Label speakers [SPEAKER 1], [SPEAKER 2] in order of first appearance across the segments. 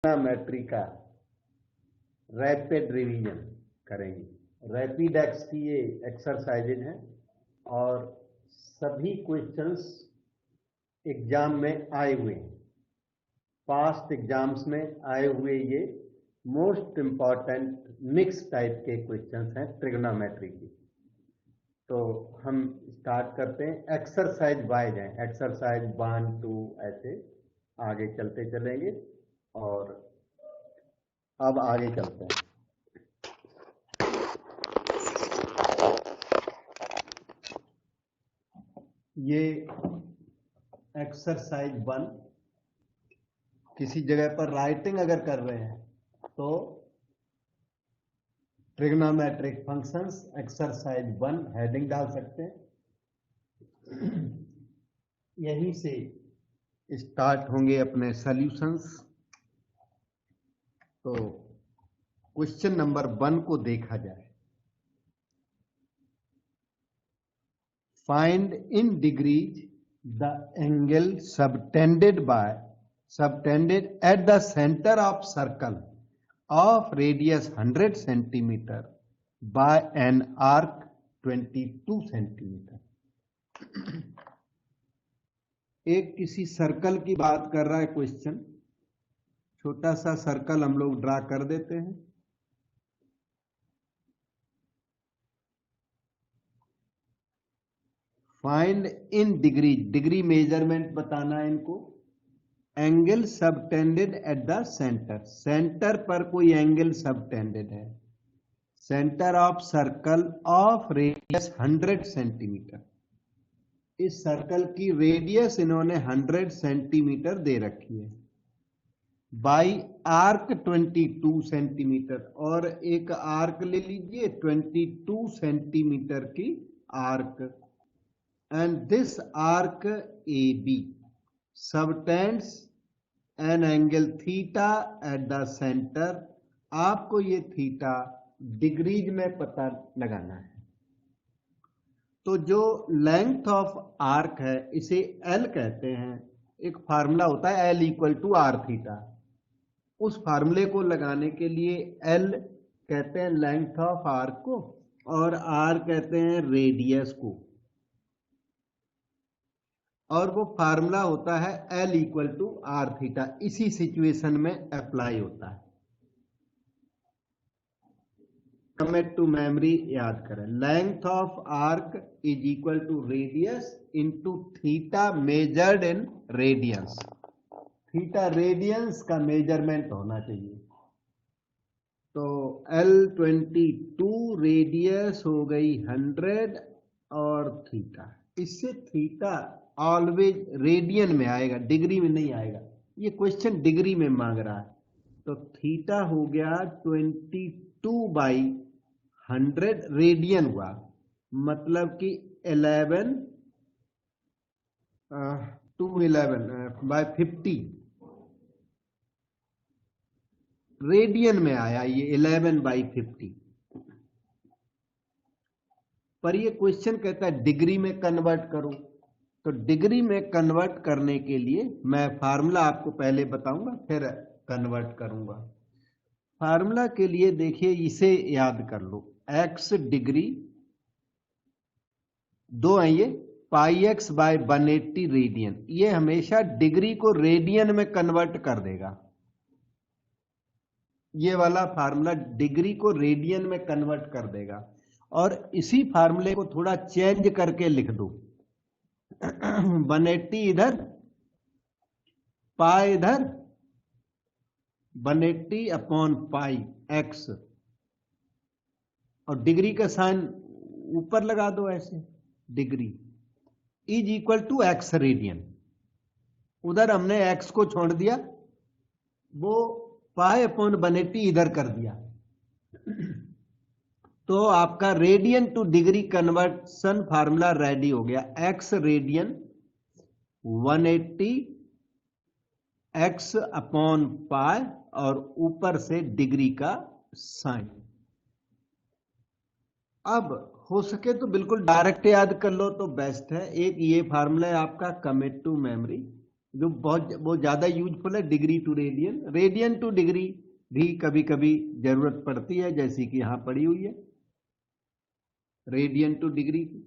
[SPEAKER 1] Trigonometry का rapid revision करेंगे। Rapid x की ये एक्सरसाइजेज हैं और सभी क्वेश्चंस एग्जाम में आए हुए हैं, पास्ट एग्जाम्स में आए हुए ये मोस्ट इंपॉर्टेंट मिक्स टाइप के क्वेश्चंस हैं ट्रिग्नोमेट्री की। तो हम स्टार्ट करते हैं। एक्सरसाइज वाइज हैं, एक्सरसाइज 1 2 ऐसे आगे चलते चलेंगे और अब आगे चलते हैं। ये एक्सरसाइज 1 किसी जगह पर राइटिंग अगर कर रहे हैं तो ट्रिग्नोमेट्रिक फंक्शंस एक्सरसाइज 1 हेडिंग डाल सकते हैं। यहीं से स्टार्ट होंगे अपने सॉल्यूशंस। तो क्वेश्चन नंबर 1 को देखा जाए। Find in degrees the angle subtended at the center of circle of radius 100 centimeter by an arc 22 centimeter। एक किसी सर्कल की बात कर रहा है क्वेश्चन। छोटा सा सर्कल हम लोग ड्रा कर देते हैं। Find in degree, degree measurement बताना है इनको। Angle subtended at the centre, centre पर कोई एंगल सबटेंडेड है। Centre of circle of radius 100 centimetre. इस सर्कल की रेडियस इन्होंने 100 सेंटीमीटर दे रखी है। बाई आर्क 22 सेंटीमीटर, और एक आर्क ले लीजिए 22 सेंटीमीटर की arc. And this arc A B subtends an angle theta at the centre. आपको ये थीटा डिग्रीज में पता लगाना है। तो जो लेंथ ऑफ आर्क है इसे एल कहते हैं। एक फार्मूला होता है L equal to are theta. उस फार्मूले को लगाने के लिए एल कहते हैं लेंथ ऑफ आर्क को और आर कहते हैं रेडियस को, और वो फार्मूला होता है L equal to are theta. इसी सिचुएशन में अप्लाई होता है। कमिट टू मेमोरी याद करें। Length of arc is equal to radius into theta measured in radians. Theta radians का मेजरमेंट होना चाहिए। तो L22 रेडियस हो गई 100 और थीटा, इससे थीटा ऑलवेज रेडियन में आएगा, डिग्री में नहीं आएगा। ये क्वेश्चन डिग्री में मांग रहा है। तो थीटा हो गया 22/100 रेडियन हुआ, मतलब कि 11/50 रेडियन में आया। ये 11/50। पर ये क्वेश्चन कहता है डिग्री में कन्वर्ट करो। तो डिग्री में कन्वर्ट करने के लिए मैं फार्मूला आपको पहले बताऊंगा, फिर कन्वर्ट करूंगा। फार्मूला के लिए देखिए, इसे याद कर लो। x डिग्री 2 है, ये पाई एक्स बाय 180 रेडियन। ये हमेशा डिग्री को रेडियन में कन्वर्ट कर देगा। ये वाला फार्मूला डिग्री को रेडियन में कन्वर्ट कर देगा। और इसी फार्मूले को थोड़ा चेंज करके लिख दो। 180 इधर, पाई इधर, 180 अपॉन पाई एक्स, और डिग्री का साइन ऊपर लगा दो ऐसे। Degree is equal to x radian. उधर हमने एक्स को छोड़ दिया, वो पाई अपॉन 180 इधर कर दिया। तो आपका radian to degree conversion formula ready हो गया। X radian 180 x upon pi और ऊपर से डिग्री का साइन। अब हो सके तो बिल्कुल डायरेक्ट याद कर लो तो बेस्ट है। एक ये फार्मूला है आपका, कमिट टू मेमोरी। जो वो ज्यादा यूजफुल है degree to radian, radian to degree भी कभी कभी जरूरत पड़ती है, जैसी कि यहां पड़ी हुई है रेडियन टू डिग्री की।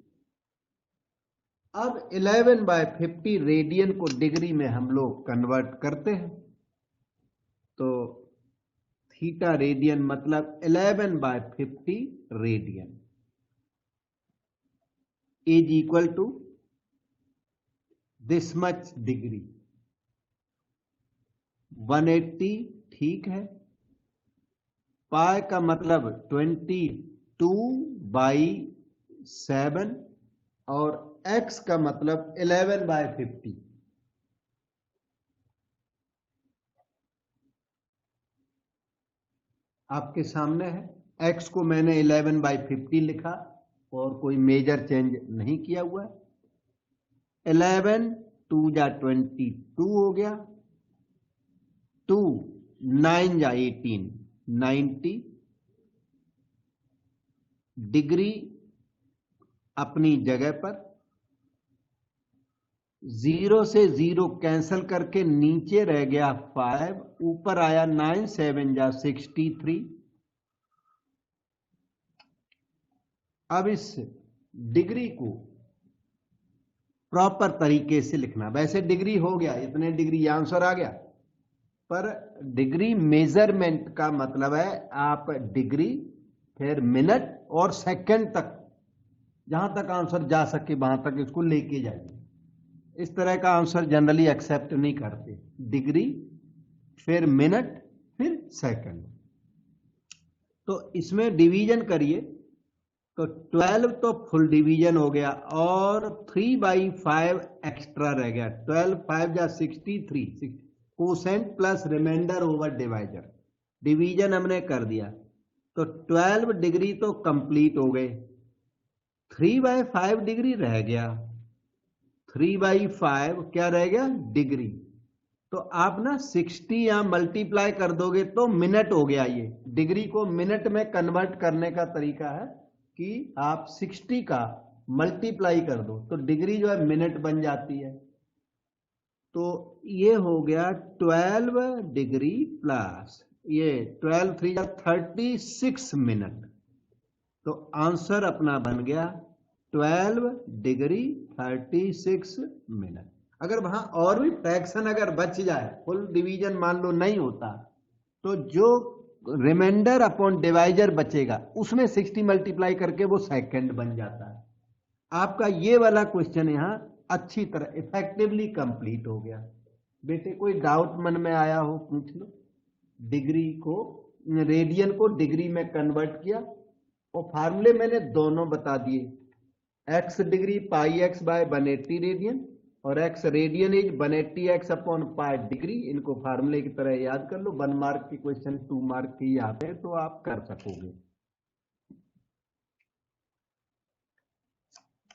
[SPEAKER 1] अब 11/50 रेडियन को डिग्री में हम लोग कन्वर्ट करते हैं, तो थीटा रेडियन मतलब 11/50 radian is equal to this much degree, 180, ठीक है। पाई का मतलब 22/7 और x का मतलब 11/50। आपके सामने है, x को मैंने 11/50 लिखा और कोई मेजर चेंज नहीं किया हुआ है। 11 2 जा 22 हो गया, 2 9 जा 18 90 डिग्री अपनी जगह पर, 0 से 0 कैंसिल करके नीचे रह गया 5, ऊपर आया 9 7 जा 63। अब इस डिग्री को प्रॉपर तरीके से लिखना, वैसे डिग्री हो गया, इतने डिग्री आंसर आ गया, पर डिग्री मेजरमेंट का मतलब है आप डिग्री फिर मिनट और सेकंड तक, जहां तक आंसर जा सके वहां तक इसको लेके जाइए। इस तरह का आंसर जनरली एक्सेप्ट नहीं करते, डिग्री फिर मिनट फिर सेकंड। तो इसमें डिवीजन करिए, तो 12 तो फुल डिवीजन हो गया और 3/5 एक्स्ट्रा रह गया, 12 5 जा 63, quotient plus remainder over divisor, division हमने कर दिया, तो 12 डिग्री तो कंप्लीट हो गए, 3/5 डिग्री रह गया, 3/5 क्या रह गया डिग्री। तो आप ना 60 यहां मल्टीप्लाई कर दोगे तो मिनट हो गया। ये डिग्री को मिनट में कन्वर्ट करने का तरीका है कि आप 60 का मल्टीप्लाई कर दो तो डिग्री जो है मिनट बन जाती है। तो ये हो गया 12 डिग्री प्लस ये 12 3 36 मिनट। तो आंसर अपना बन गया 12 डिग्री 36 मिनट। अगर वहां और भी फ्रैक्शन अगर बच जाए, फुल डिवीजन मान लो नहीं होता, तो जो रिमाइंडर अपॉन डिवाइजर बचेगा उसमें 60 मल्टीप्लाई करके वो सेकंड बन जाता है। आपका ये वाला क्वेश्चन यहां अच्छी तरह इफेक्टिवली कंप्लीट हो गया। बेटे कोई डाउट मन में आया हो पूछ लो। डिग्री को रेडियन को डिग्री में कन्वर्ट किया और फार्मूले मैंने दोनों बता दिए, x degree pi x by 180 radian और x radian is 180x upon pi degree. इनको फार्मूले की तरह याद कर लो, 1 मार्क के क्वेश्चन 2 मार्क के आते हैं तो आप कर सकोगे।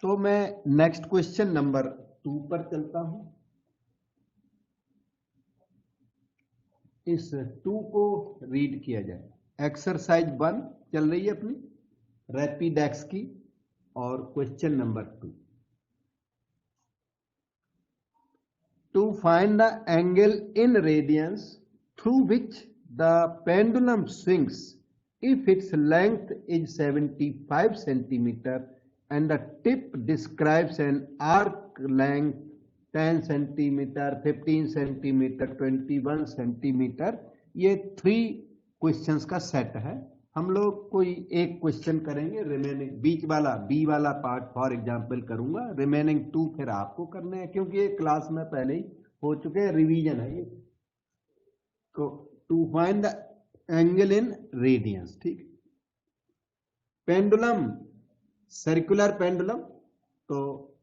[SPEAKER 1] तो मैं नेक्स्ट क्वेश्चन नंबर 2 पर चलता हूं। इस 2 को रीड किया जाए। एक्सरसाइज 1 चल रही है अपनी रैपिड एक्स की और question number 2, to find the angle in radians through which the pendulum swings if its length is 75 centimeter and the tip describes an arc length 10 centimeter 15 centimeter 21 centimeter। ये 3 questions का set है। हम लोग कोई एक question करेंगे, remaining बीच वाला B वाला पार्ट फॉर एग्जांपल करूंगा, रिमेनिंग 2 फिर आपको करने हैं क्योंकि ये क्लास में पहले ही हो चुके हैं, रिवीजन है ये। तो to find the angle in radians, ठीक। पेंडुलम सर्कुलर पेंडुलम, तो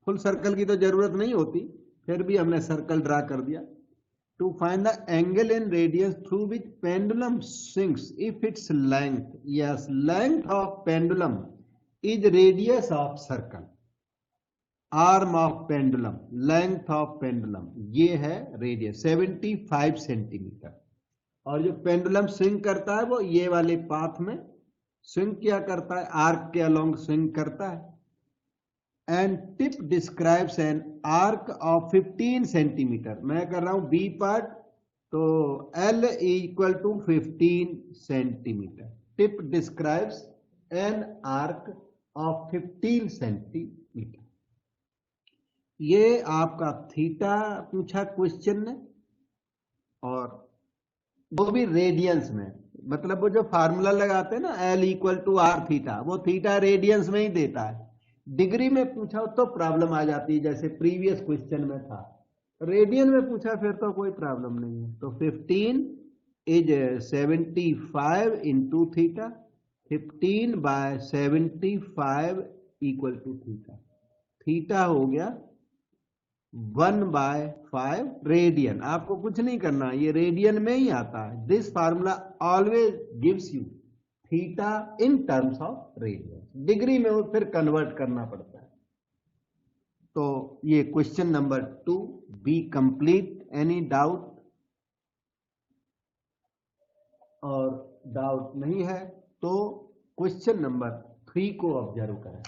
[SPEAKER 1] फुल सर्कल की तो जरूरत नहीं होती, फिर भी हमने सर्कल ड्रा कर दिया। To find the angle in radians through which pendulum swings if its length, yes length of pendulum is radius of circle, arm of pendulum, length of pendulum ये है रेडियस 75 सेंटीमीटर। और जो pendulum swing करता है वो ये वाले path में स्विंग क्या करता है, आर्क के अलोंग स्विंग करता है। And tip describes an arc of 15 centimetre. मैं कर रहा हूं बी पार्ट, तो L equal to 15 centimetre. Tip describes an arc of 15 centimetre. ये आपका थीटा पूछा क्वेश्चन ने, और वो भी रेडियंस में। मतलब वो जो फार्मूला लगाते हैं ना L equal to are theta, वो थीटा रेडियंस में ही देता है। डिग्री में पूछा तो प्रॉब्लम आ जाती है, जैसे प्रीवियस क्वेश्चन में था। रेडियन में पूछा फिर तो कोई प्रॉब्लम नहीं है। तो 15 is 75 into theta, 15 by 75 equal to theta. Theta हो गया 1/5 रेडियन। आपको कुछ नहीं करना, ये रेडियन में ही आता है। This formula always gives you theta in terms of radian. Degree में वो फिर कन्वर्ट करना पड़ता है। तो ये question number 2 B complete. Any doubt? और डाउट नहीं है तो क्वेश्चन नंबर 3 को ऑब्जर्व करें।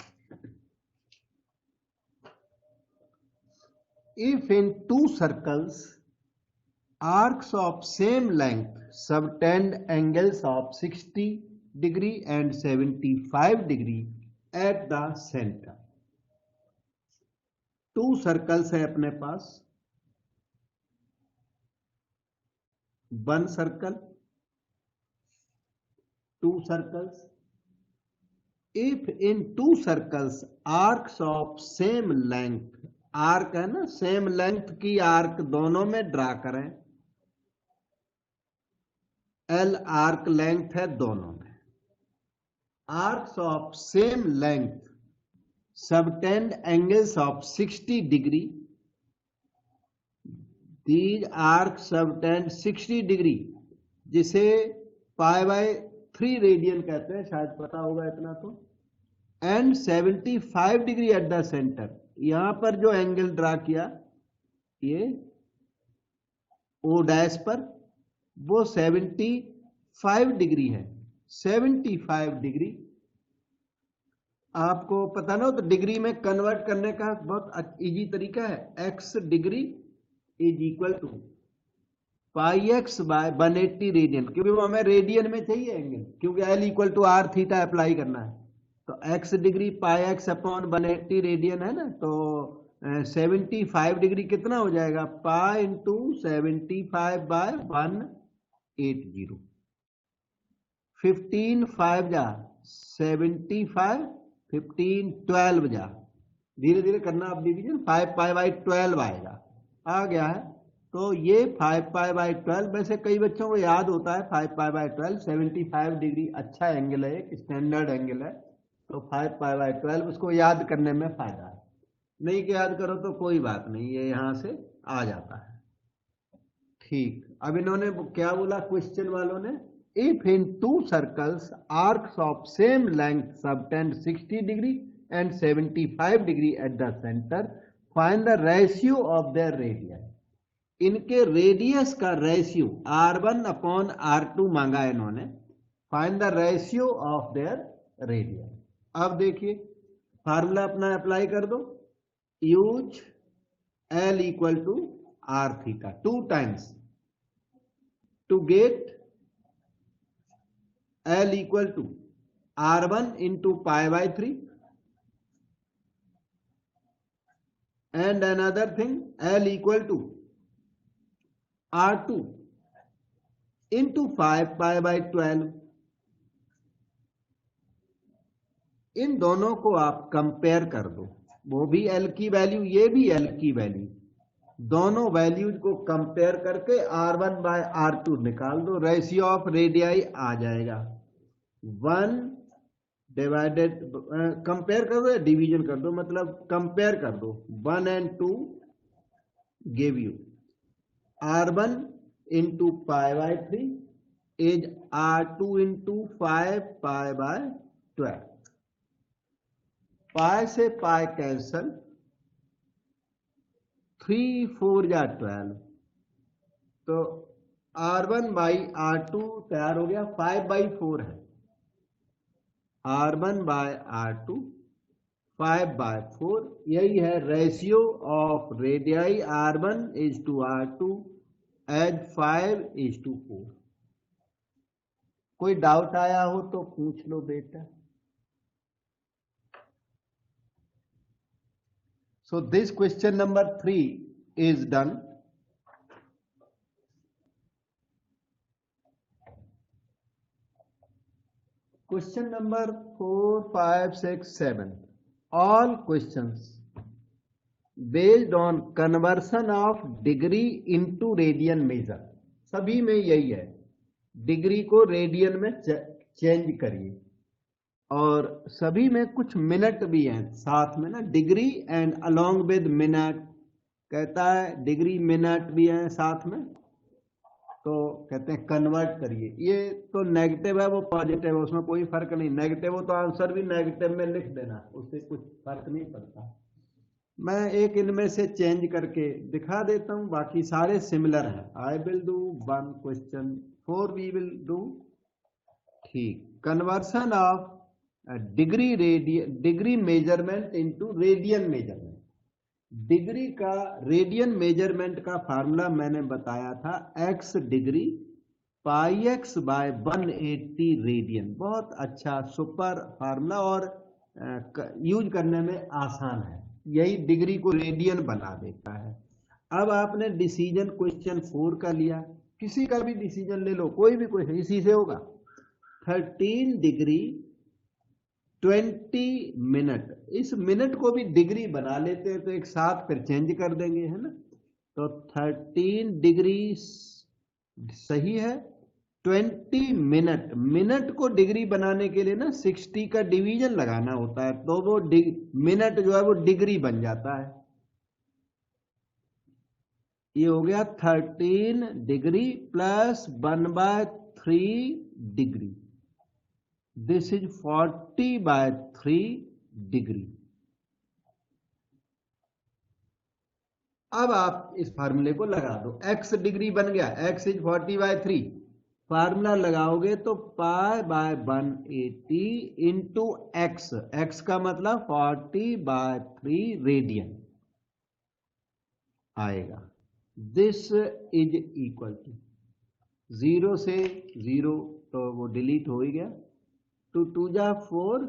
[SPEAKER 1] If in two circles arcs of same length subtend angles of 60 degree and 75 degree at the center। Two circles है अपने पास, one circle, two circles. If in two circles arcs of same length, arc है ना, same length की arc दोनों में draw करें। L arc length है दोनों में। Arcs of same length subtend angles of 60 degree. These arc subtend 60 degree, जिसे π/3 रेडियन कहते हैं, शायद पता होगा इतना तो। And 75 degree at the centre. यहां पर जो एंगल ड्रा किया ये ओ डैश पर, वो 75 डिग्री है। 75 डिग्री आपको पता ना हो तो डिग्री में कन्वर्ट करने का बहुत इजी तरीका है। x degree is equal to πx/180 radian, क्योंकि वो हमें रेडियन में चाहिए एंगल, क्योंकि L equal to are theta apply करना है। तो x डिग्री πx/180 रेडियन है ना, तो 75 डिग्री कितना हो जाएगा, π इंटू 75/180। 15 5 जा 75, 15 12 जा, धीरे धीरे करना आप डिवीजन, 5π/12 आएगा, आ गया है। तो ये 5π/12, वैसे कई बच्चों को याद होता है 5π/12। 75 डिग्री अच्छा एंगल है, एक स्टैंडर्ड एंगल है, तो 5π/12 उसको याद करने में फायदा है। नहीं कि याद करो तो कोई बात नहीं, ये यहां से आ जाता है। ठीक, अब इन्होंने क्या बोला क्वेश्चन वालों ने, if in two circles arcs of same length subtend 60 degree and 75 degree at the centre, find the ratio of their radius. इनके रेडियस का रेशियो R1/R2 मांगा इन्होंने। Find the ratio of their radius. अब देखिए formula अपना apply कर दो। Use L equal to are theta 2 times to get L equal to R1 into π/3, and another thing L equal to R2 into 5π/12। इन दोनों को आप कंपेयर कर दो, वो भी L की वैल्यू, ये भी L की वैल्यू, दोनों वैल्यूज को कंपेयर करके R1/R2 निकाल दो। रेशियो ऑफ रेडियाई आ जाएगा 1 डिवाइडेड, कंपेयर कर दो या डिवीजन कर दो, मतलब कंपेयर कर दो। 1 and 2 give you R1 into π/3 is R2 into 5π/12। पाई से पाई कैंसल, 3 4 या 12, तो R1/R2 तैयार हो गया, 5/4 है। R1/R2 5/4, यही है ratio of radii R1 is to R2 as 5:4। कोई डाउट आया हो तो पूछ लो बेटा। So this question number 3 is done. Question number 4, 5, 6, 7. All questions based on conversion of degree into radian measure. सभी में यही है, डिग्री को रेडियन में चेंज करिए, और सभी में कुछ मिनट भी हैं साथ में ना, degree and along with minute कहता है, डिग्री मिनट भी हैं साथ में, तो कहते हैं कन्वर्ट करिए। ये तो नेगेटिव है, वो पॉजिटिव है, उसमें कोई फर्क नहीं। नेगेटिव हो तो आंसर भी नेगेटिव में लिख देना, उससे कुछ फर्क नहीं पड़ता। मैं एक इनमें से चेंज करके दिखा देता हूं, बाकी सारे सिमिलर हैं। I will do 1 question 4 we will do. ठीक, conversion of degree measurement into radian measurement. Degree का रेडियन मेजरमेंट का फार्मूला मैंने बताया था, x degree pi x by 180 radian. बहुत अच्छा सुपर फार्मूला और यूज करने में आसान है, यही डिग्री को रेडियन बना देता है। अब आपने डिसीजन क्वेश्चन 4 का लिया, किसी का भी डिसीजन ले लो, कोई भी क्वेश्चन इसी से होगा। 13 डिग्री 20 मिनट, इस मिनट को भी डिग्री बना लेते हैं तो एक साथ फिर चेंज कर देंगे, है ना। तो 13 डिग्री सही है। 20 मिनट, मिनट को डिग्री बनाने के लिए ना 60 का डिवीजन लगाना होता है, तो वो मिनट जो है वो डिग्री बन जाता है। ये हो गया 13 degree plus 1/3 degree, this is 40/3 degree. अब आप इस फार्मूले को लगा दो, x डिग्री बन गया, x इज 40/3, फार्मूला लगाओगे तो π/180 इंटू एक्स, एक्स का मतलब 40/3 रेडियन आएगा। दिस इज इक्वल टू 0 से 0 तो वो डिलीट हो ही गया, 2 2 जा 4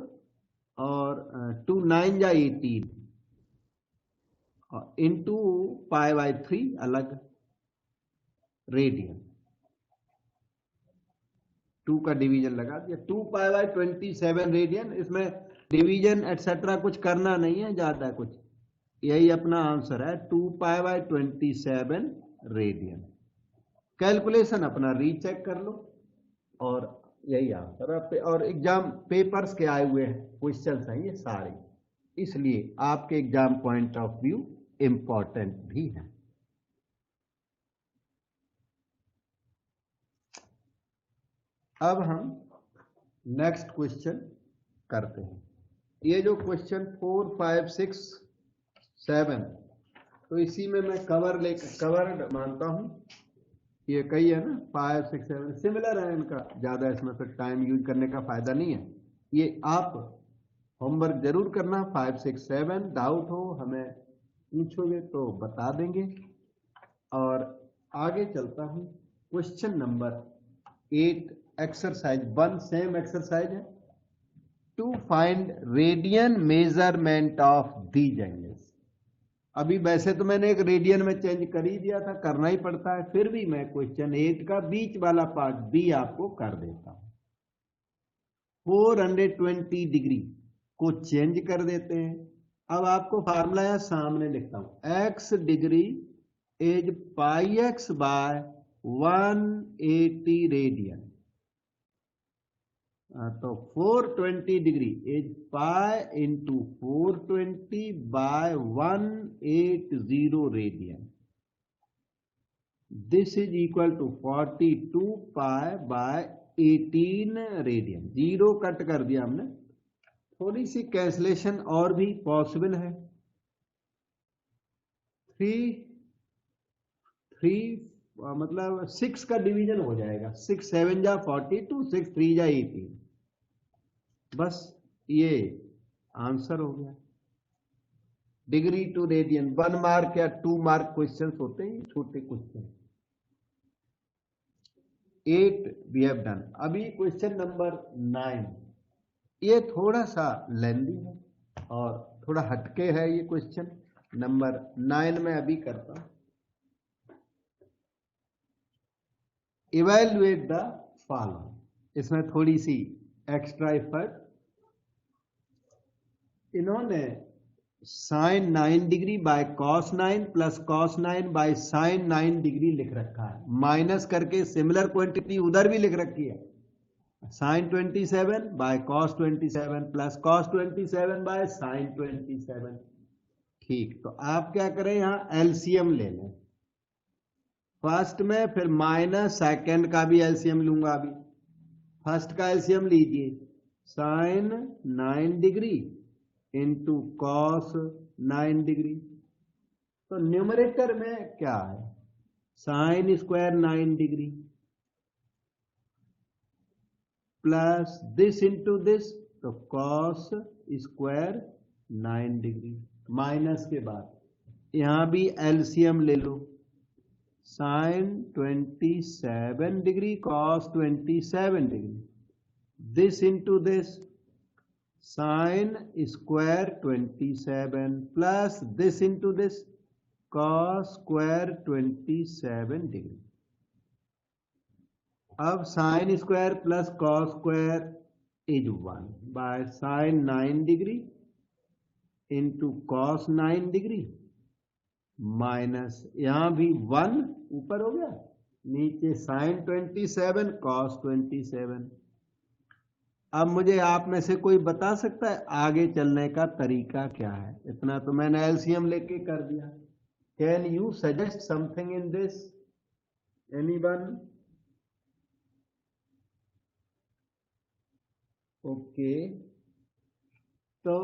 [SPEAKER 1] और 2 9 जा 18 इंटू π/3 अलग रेडियन, 2 का डिवीजन लगा दिया, 2π/27 रेडियन। इसमें डिवीजन एटसेट्रा कुछ करना नहीं है ज्यादा कुछ, यही अपना आंसर है 2π/27 रेडियन। कैलकुलेशन अपना रीचेक कर लो और यही आंसर है। और एग्जाम पेपर्स के आए हुए क्वेश्चंस हैं ये सारे, इसलिए आपके exam point of view important भी है। अब हम नेक्स्ट क्वेश्चन करते हैं। ये जो क्वेश्चन 4 5 6 7, तो इसी में मैं कवर्ड मानता हूं। ये कई है ना, 5 6 7 सिमिलर है इनका, ज्यादा इसमें फिर टाइम यूज करने का फायदा नहीं है। ये आप होमवर्क जरूर करना। 5 6 7 डाउट हो हमें पूछोगे तो बता देंगे। और आगे चलता हूं, question number 8 exercise 1, same exercise है। To find radian measurement of these angles. अभी वैसे तो मैंने एक रेडियन में चेंज कर ही दिया था, करना ही पड़ता है, फिर भी मैं क्वेश्चन 8 का बीच वाला पार्ट बी आपको कर देता हूं। 420 डिग्री को चेंज कर देते हैं। अब आपको फार्मूला यहां सामने लिखता हूं, x degree is πx/180 radian. तो 420 degree is pi into 420/180 radian, this is equal to 42 π/18 radian. 0 cut कर दिया हमने, थोड़ी सी कैंसलेशन और भी पॉसिबल है। 3 मतलब 6 का डिवीजन हो जाएगा, 6 7 जा 42, 6 3 जा 18, बस ये आंसर हो गया। डिग्री टू रेडियन 1 मार्क या 2 मार्क क्वेश्चंस होते हैं, छोटे क्वेश्चन। 8 we have done. अभी क्वेश्चन नंबर 9, ये थोड़ा सा लेंदी है और थोड़ा हटके है। ये क्वेश्चन नंबर 9 में अभी करता हूं। Evaluate the following. इसमें थोड़ी सी एक्स्ट्रा एफर्ट। इन्होंने sine 9 degree by cos 9 plus cos 9 by sine 9 degree लिख रखा है, माइनस करके सिमिलर क्वांटिटी उधर भी लिख रखी है, sine 27 by cos 27 plus cos 27 by sine 27। ठीक, तो आप क्या करें, यहां एलसीएम ले लें फर्स्ट में, फिर माइनस सेकंड का भी एलसीएम लूंगा। अभी फर्स्ट का एलसीएम लीजिए, sine 9 degree into cos 9 degree. तो न्यूमरेटर में क्या है, sine square 9 degree plus this into this, तो कॉस स्क्वायर 9 डिग्री। माइनस के बाद यहां भी एलसीएम ले लो, sine 27 degree cos 27 degree, this into this, sine square 27 plus this into this, cos square 27 degree. अब sine square plus cos square is 1 by sine 9 degree into cos 9 degree minus यहां भी 1 ऊपर हो गया, नीचे साइन 27 कॉस 27। अब मुझे आप में से कोई बता सकता है आगे चलने का तरीका क्या है? इतना तो मैंने एलसीएम लेके कर दिया। Can you suggest something in this, anyone? Okay, तो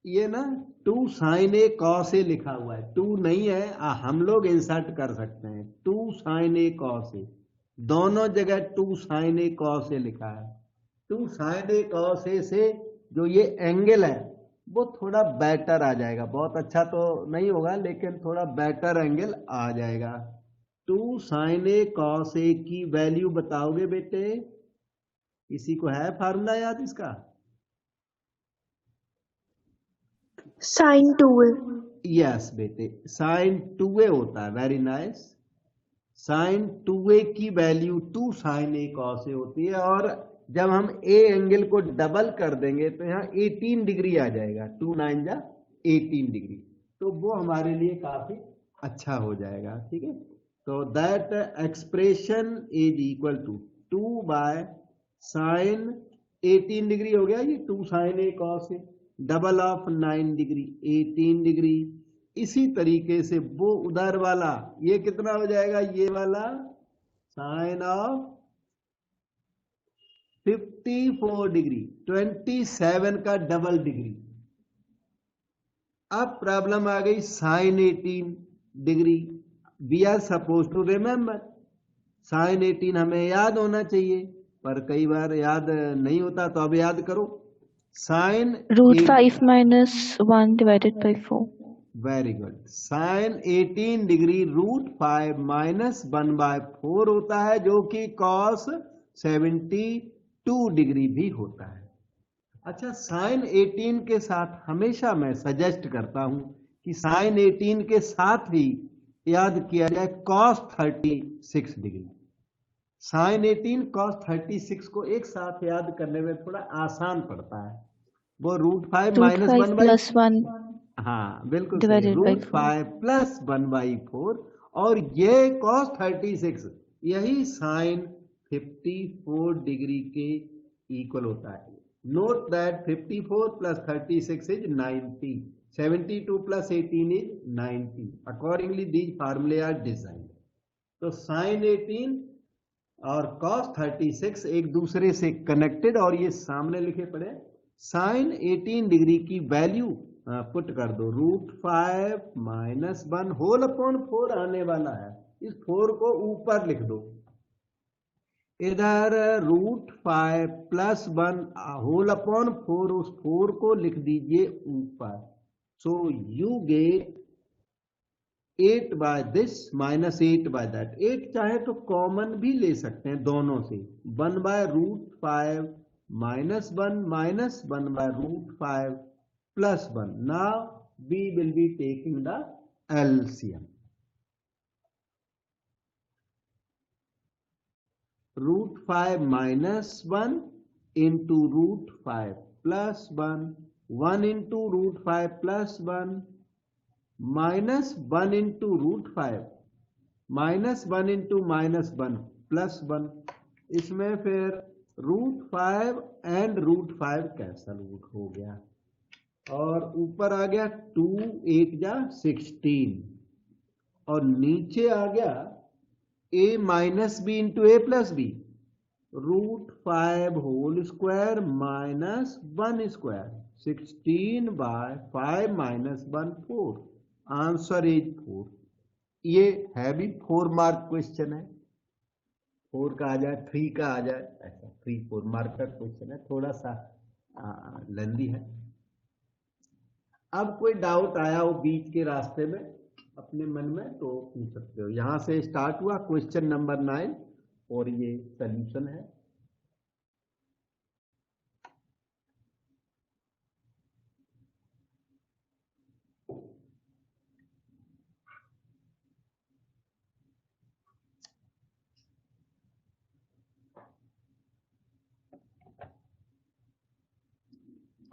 [SPEAKER 1] ये ना 2 साइन ए कॉस ए लिखा हुआ है, 2 नहीं है, हम लोग इंसर्ट कर सकते हैं 2 साइन ए कॉस ए, दोनों जगह 2 साइन ए कॉस ए लिखा है। 2 साइन ए कॉस ए से जो ये एंगल है वो थोड़ा बेटर आ जाएगा, बहुत अच्छा तो नहीं होगा लेकिन थोड़ा बेटर एंगल आ जाएगा। 2 साइन ए कॉस ए की वैल्यू बताओगे बेटे? किसी को है फार्मूला याद इसका?
[SPEAKER 2] Sign 2a।
[SPEAKER 1] यस बेटे, साइन 2a होता है। Very nice. साइन 2a की वैल्यू 2 साइन ए कॉस ए होती है, और जब हम ए एंगल को डबल कर देंगे तो यहाँ 18 डिग्री आ जाएगा, 2 9 जा 18 डिग्री, तो वो हमारे लिए काफी अच्छा हो जाएगा। ठीक है, तो that expression is equal to 2 by sine 18 degree हो गया, ये 2 sine A cos A, double of 9 degree 18 degree. इसी तरीके से वो उधर वाला ये कितना हो जाएगा, ये वाला साइन ऑफ 54 डिग्री 27 का डबल डिग्री। अब प्रॉब्लम आ गई sine 18 degree. We are suppose to remember, sine 18 हमें याद होना चाहिए पर कई बार याद नहीं होता, तो अब याद करो। Sine
[SPEAKER 2] √5 - 1 divided by 4।
[SPEAKER 1] Very good. Sine 18 degree √5 - 1/4 होता है, जो कि कॉस 72 डिग्री भी होता है। अच्छा, साइन 18 के साथ हमेशा मैं सजेस्ट करता हूं कि साइन 18 के साथ ही याद किया जाए कॉस 36 डिग्री। साइन 18 कॉस 36 को एक साथ याद करने में थोड़ा आसान पड़ता है। वो √5 - 1/4, हाँ बिल्कुल सही, √5 + 1/4, और ये cos 36 यही साइन 54 डिग्री के इक्वल होता है। Note that 54 + 36 is 90, 72 + 18 is 90। Accordingly these फार्मूले आर डिजाइन। तो साइन 18 और cos 36 एक दूसरे से कनेक्टेड, और ये सामने लिखे पड़े। साइन 18 डिग्री की वैल्यू पुट कर दो, √5 - 1 होल अपॉन 4 आने वाला है, इस 4 को ऊपर लिख दो। इधर √5 + 1 होल अपॉन 4, उस 4 को लिख दीजिए ऊपर, So you get 8 by this minus 8 by that. 8 चाहे तो कॉमन भी ले सकते हैं दोनों से. 1 by root 5 minus 1 minus 1 by root 5 plus 1. Now we will be taking the LCM. Root 5 minus 1 into root 5 plus 1. 1 into root 5 plus 1 minus 1 into root 5 minus 1 into minus 1 plus 1. इसमें फिर रूट 5 एंड रूट 5 कैंसल हो गया और ऊपर आ गया 2 8 जा 16 और नीचे आ गया a minus B into A plus B. Root 5 whole square minus 1 square. 16 by 5 minus 1 4. Answer is 4. ये है भी 4 मार्क क्वेश्चन है. 4 का आ जाए 3 का आ जाए ऐसा 3-4 मार्क का क्वेश्चन है. थोड़ा सा लेंदी है. अब कोई डाउट आया हो बीच के रास्ते में अपने मन में तो पूछ सकते हो. यहां से स्टार्ट हुआ क्वेश्चन नंबर 9 और ये सॉल्यूशन है.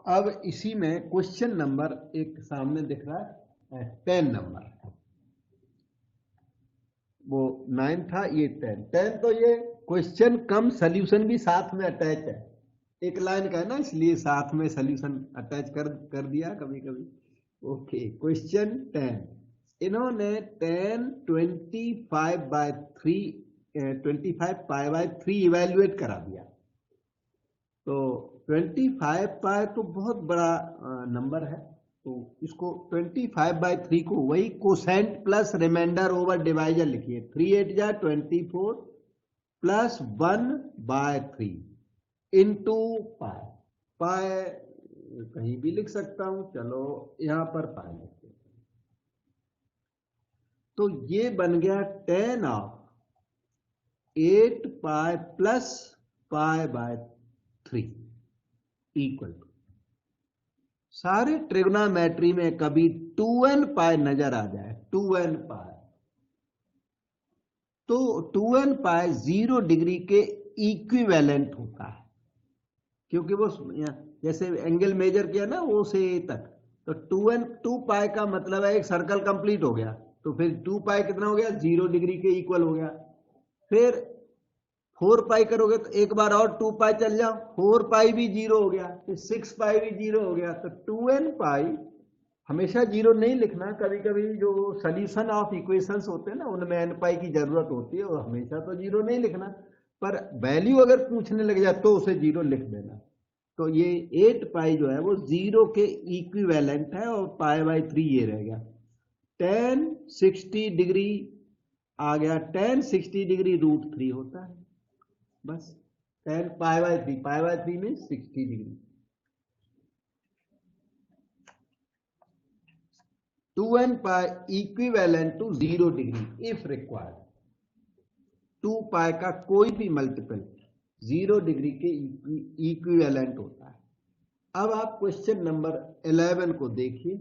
[SPEAKER 1] अब इसी में क्वेश्चन नंबर एक सामने दिख रहा है 10 नंबर. वो 9 था, ये 10 तो ये क्वेश्चन कम सॉल्यूशन भी साथ में अटैच है. एक लाइन का है ना, इसलिए साथ में सॉल्यूशन अटैच कर दिया कभी कभी. Okay, question 10. इन्होंने 10 25 by 3 25 पाई बाय 3 इवेल्युएट करा दिया. तो 25 पाई तो बहुत बड़ा नंबर है, तो इसको 25 by 3 को वही quotient plus remainder over divisor लिखिए. 3 8 जा 24 plus 1 by 3 into pi. Pi कहीं भी लिख सकता हूं, चलो यहां पर पाई लिखते हैं. तो ये बन गया 10 of 8 pi plus pi by 3 equal to. सारे ट्रिग्नोमेट्री में कभी 2n पाई नजर आ जाए, 2n पाई, तो 2n पाई 0 डिग्री के इक्विवेलेंट होता है. क्योंकि वो जैसे एंगल मेजर किया ना ओ से ए तक, तो 2 पाई का मतलब है एक सर्कल कंप्लीट हो गया. तो फिर 2 पाई कितना हो गया, 0 डिग्री के इक्वल हो गया. फिर 4 पाई करोगे तो एक बार और 2 पाई चल जाओ, 4 पाई भी 0 हो गया, फिर 6 पाई भी 0 हो गया. तो 2n पाई हमेशा 0 नहीं लिखना. कभी कभी जो सॉल्यूशन ऑफ इक्वेशंस होते हैं ना, उनमें n पाई की जरूरत होती है, और हमेशा तो 0 नहीं लिखना. पर वैल्यू अगर पूछने लग जाए तो उसे 0 लिख देना. तो ये 8 पाई जो है वो 0 के इक्विवेलेंट है, और पाई बाय 3 ये रह गया. 10 60 डिग्री आ गया, 10 60 डिग्री रूट 3 होता है बस. 10 पाई बाय 3 में 60 degree. 2n pi equivalent to 0 degree if required. 2 pi का कोई भी मल्टीपल 0 डिग्री के इक्विवेलेंट होता है. अब आप क्वेश्चन नंबर 11 को देखिए.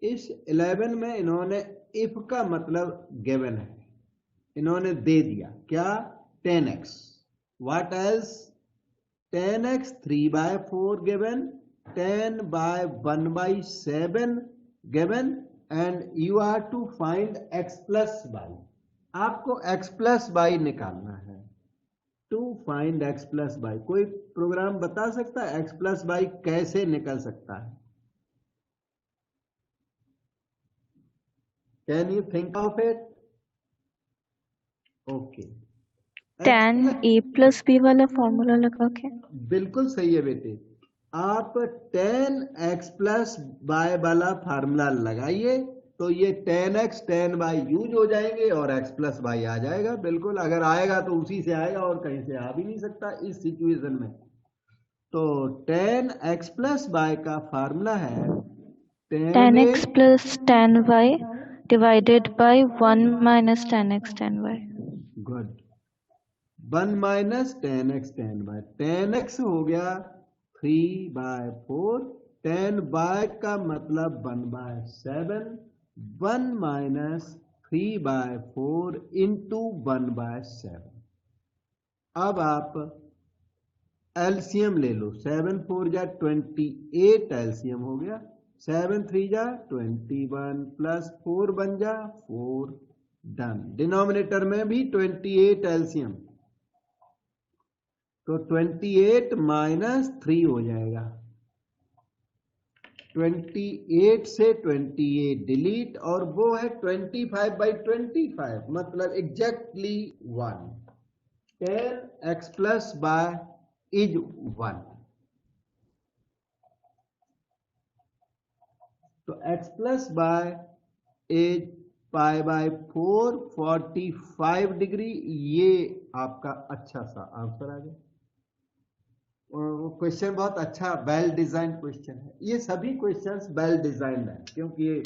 [SPEAKER 1] इस 11 में इन्होंने इफ का मतलब गिवन है, इन्होंने दे दिया क्या, 10x. What else, 10x 3 by 4 given, 10 by 1 by 7 given, and you are to find x plus y. आपको x plus y निकालना है. To find x plus y. कोई प्रोग्राम बता सकता है x plus y कैसे निकल सकता है? Can you think of it? Okay.
[SPEAKER 2] tan a plus b वाला फॉर्मूला लगा के.
[SPEAKER 1] बिल्कुल सही है बेटे. आप tan x plus y वाला फार्मूला लगाइए तो ये tan x tan y use हो जाएंगे और x plus y आ जाएगा. बिल्कुल, अगर आएगा तो उसी से आएगा और कहीं से आ भी नहीं सकता इस सिचुएशन में. तो tan x plus y का फार्मूला है
[SPEAKER 2] tan x plus tan y divided by 1 minus tan x tan y.
[SPEAKER 1] गुड, 1 minus tan X tan Y, tan X हो गया 3/4, टेन वाई का मतलब 1/7, 1 माइनस 3/4 इंटू 1/7। अब आप एलसीएम ले लो, 7 4 जा 28 एलसीएम हो गया, 7 3 जा 21 प्लस 4 बन जा 4, डन। डिनोमिनेटर में भी 28 एलसीएम, तो 28 माइनस 3 हो जाएगा, 28 से 28 डिलीट, और वो है 25/25, मतलब exactly 1। 10x plus by is 1, तो x plus by is π/4 45 degree. ये आपका अच्छा सा आंसर आ गया। क्वेश्चन बहुत अच्छा, वेल डिजाइन क्वेश्चन है। ये सभी क्वेश्चंस वेल डिजाइंड है, क्योंकि ये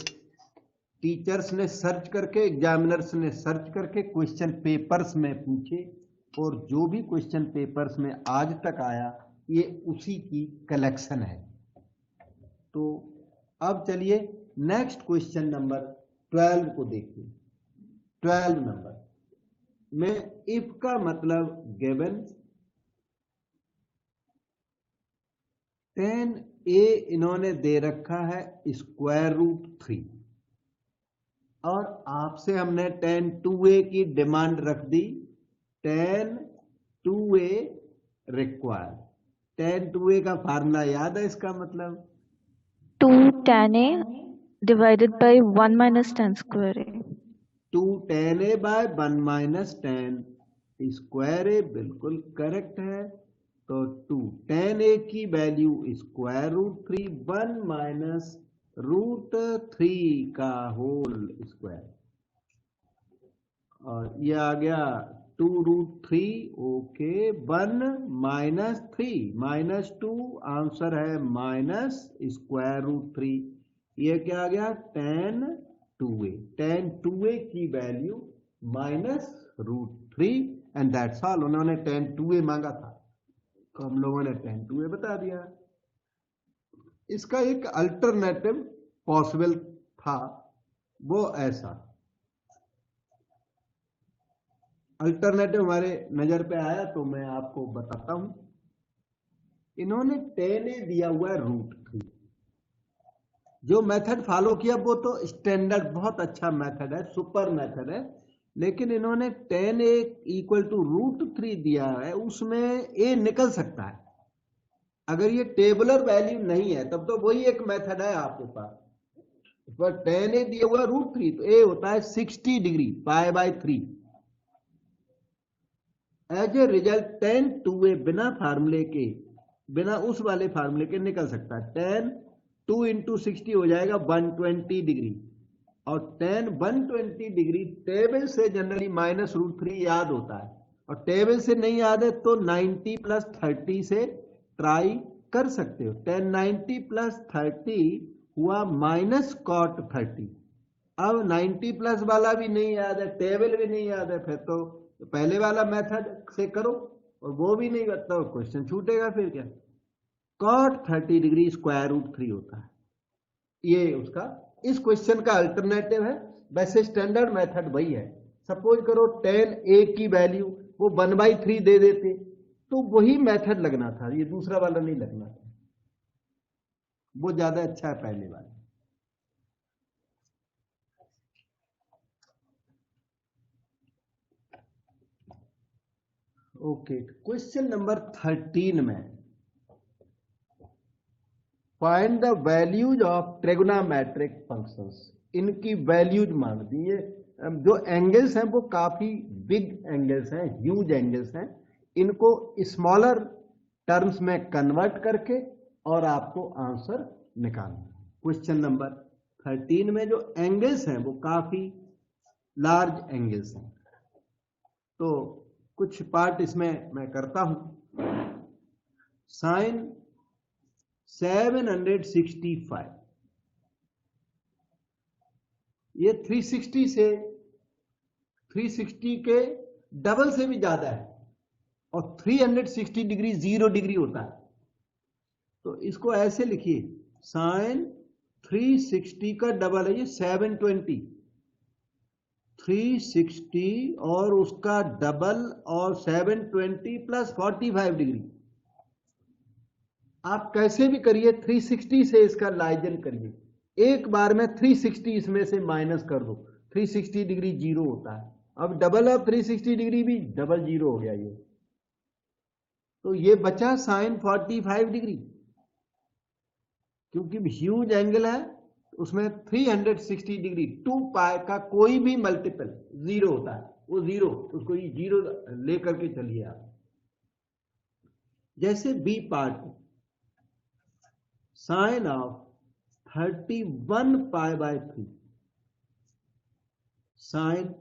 [SPEAKER 1] टीचर्स ने सर्च करके, एग्जामिनर्स ने सर्च करके क्वेश्चन पेपर्स में पूछे, और जो भी क्वेश्चन पेपर्स में आज तक आया ये उसी की कलेक्शन है। तो अब चलिए नेक्स्ट क्वेश्चन नंबर 12 को देखिए। 12 नंबर में इफ का मतलब गिवन 10a इन्होंने दे रखा है √3, और आपसे हमने 10(2a) की डिमांड रख दी, 10(2a) रिक्वायर। 10(2a) का फार्मूला याद है? इसका मतलब
[SPEAKER 2] 2 tan a divided by 1 minus tan square a.
[SPEAKER 1] 2 tan a by 1 minus tan square ए, बिल्कुल करेक्ट है। तो 2 tan a की वैल्यू √3, 1 माइनस √3 का होल स्क्वायर, और ये आ गया 2√3। ओके, 1 माइनस 3 माइनस 2, आंसर है माइनस √3। ये क्या आ गया? tan2a, tan2a की वैल्यू -√3, एंड दैट्स ऑल। उन्होंने tan2a मांगा था, तो हम लोगों ने tan2a बता दिया। इसका एक अल्टरनेटिव पॉसिबल था, वो ऐसा अल्टरनेटिव हमारे नजर पे आया, तो मैं आपको बताता हूं। इन्होंने tan a दिया हुआ है √3। जो मेथड फॉलो किया वो तो स्टैंडर्ड बहुत अच्छा मेथड है, सुपर मेथड है, लेकिन इन्होंने tan a इक्वल टू √3 दिया है, उसमें a निकल सकता है। अगर ये टेबुलर वैल्यू नहीं है तब तो वही एक मेथड है आपके पास, पर tan a दिया हुआ √3, तो a होता है 60 degree π/3। As a result tan2a बिना फार्मूले के, बिना उस वाले फार्मूले के निकल सकता है। tan 2 × 60 हो जाएगा 120 डिग्री, और tan 120 डिग्री टेबल से जनरली -√3 याद होता है, और टेबल से नहीं याद है तो 90 + 30 से ट्राई कर सकते हो। tan 90 + 30 हुआ -cot 30। अब 90 प्लस वाला भी नहीं याद है, टेबल भी नहीं याद है, फिर तो पहले वाला मेथड से करो, और वो भी नहीं करता, क्वेश्चन छूटेगा फिर क्या। cot 30 डिग्री √3 होता है, ये उसका इस क्वेश्चन का अल्टरनेटिव है। वैसे स्टैंडर्ड मेथड वही है। सपोज करो tan a की वैल्यू वो 1/3 दे देते, तो वही मेथड लगना था, ये दूसरा वाला नहीं लगना था, वो ज्यादा अच्छा है पहले वाला। ओके, क्वेश्चन नंबर 13 में find the values of trigonometric functions. इनकी वैल्यूज मांग दी है। जो एंगल्स हैं वो काफी बिग एंगल्स हैं, ह्यूज एंगल्स हैं, इनको स्मॉलर टर्म्स में कन्वर्ट करके और आपको आंसर निकालना। क्वेश्चन नंबर 13 में जो एंगल्स हैं वो काफी लार्ज एंगल्स हैं, तो कुछ पार्ट इसमें मैं करता हूं। साइन 765 ये 360 के डबल से भी ज्यादा है, और 360 डिग्री 0 डिग्री होता है। तो इसको ऐसे लिखिए, साइन 360 का डबल है ये 720, 360 और उसका डबल और 720 प्लस 45 डिग्री। आप कैसे भी करिए 360 से इसका लाइजन करिए, एक बार में 360 इसमें से माइनस कर दो, 360 डिग्री 0 होता है। अब डबल ऑफ 360 डिग्री भी डबल 0 हो गया ये, तो ये बचा साइन 45 डिग्री, क्योंकि ह्यूज एंगल है उसमें 360 डिग्री 2 पाई का कोई भी मल्टीपल 0 होता है, वो 0, उसको ये 0 लेकर के चलिए आप। जैसे B part, sine of 31 pi by 3, sine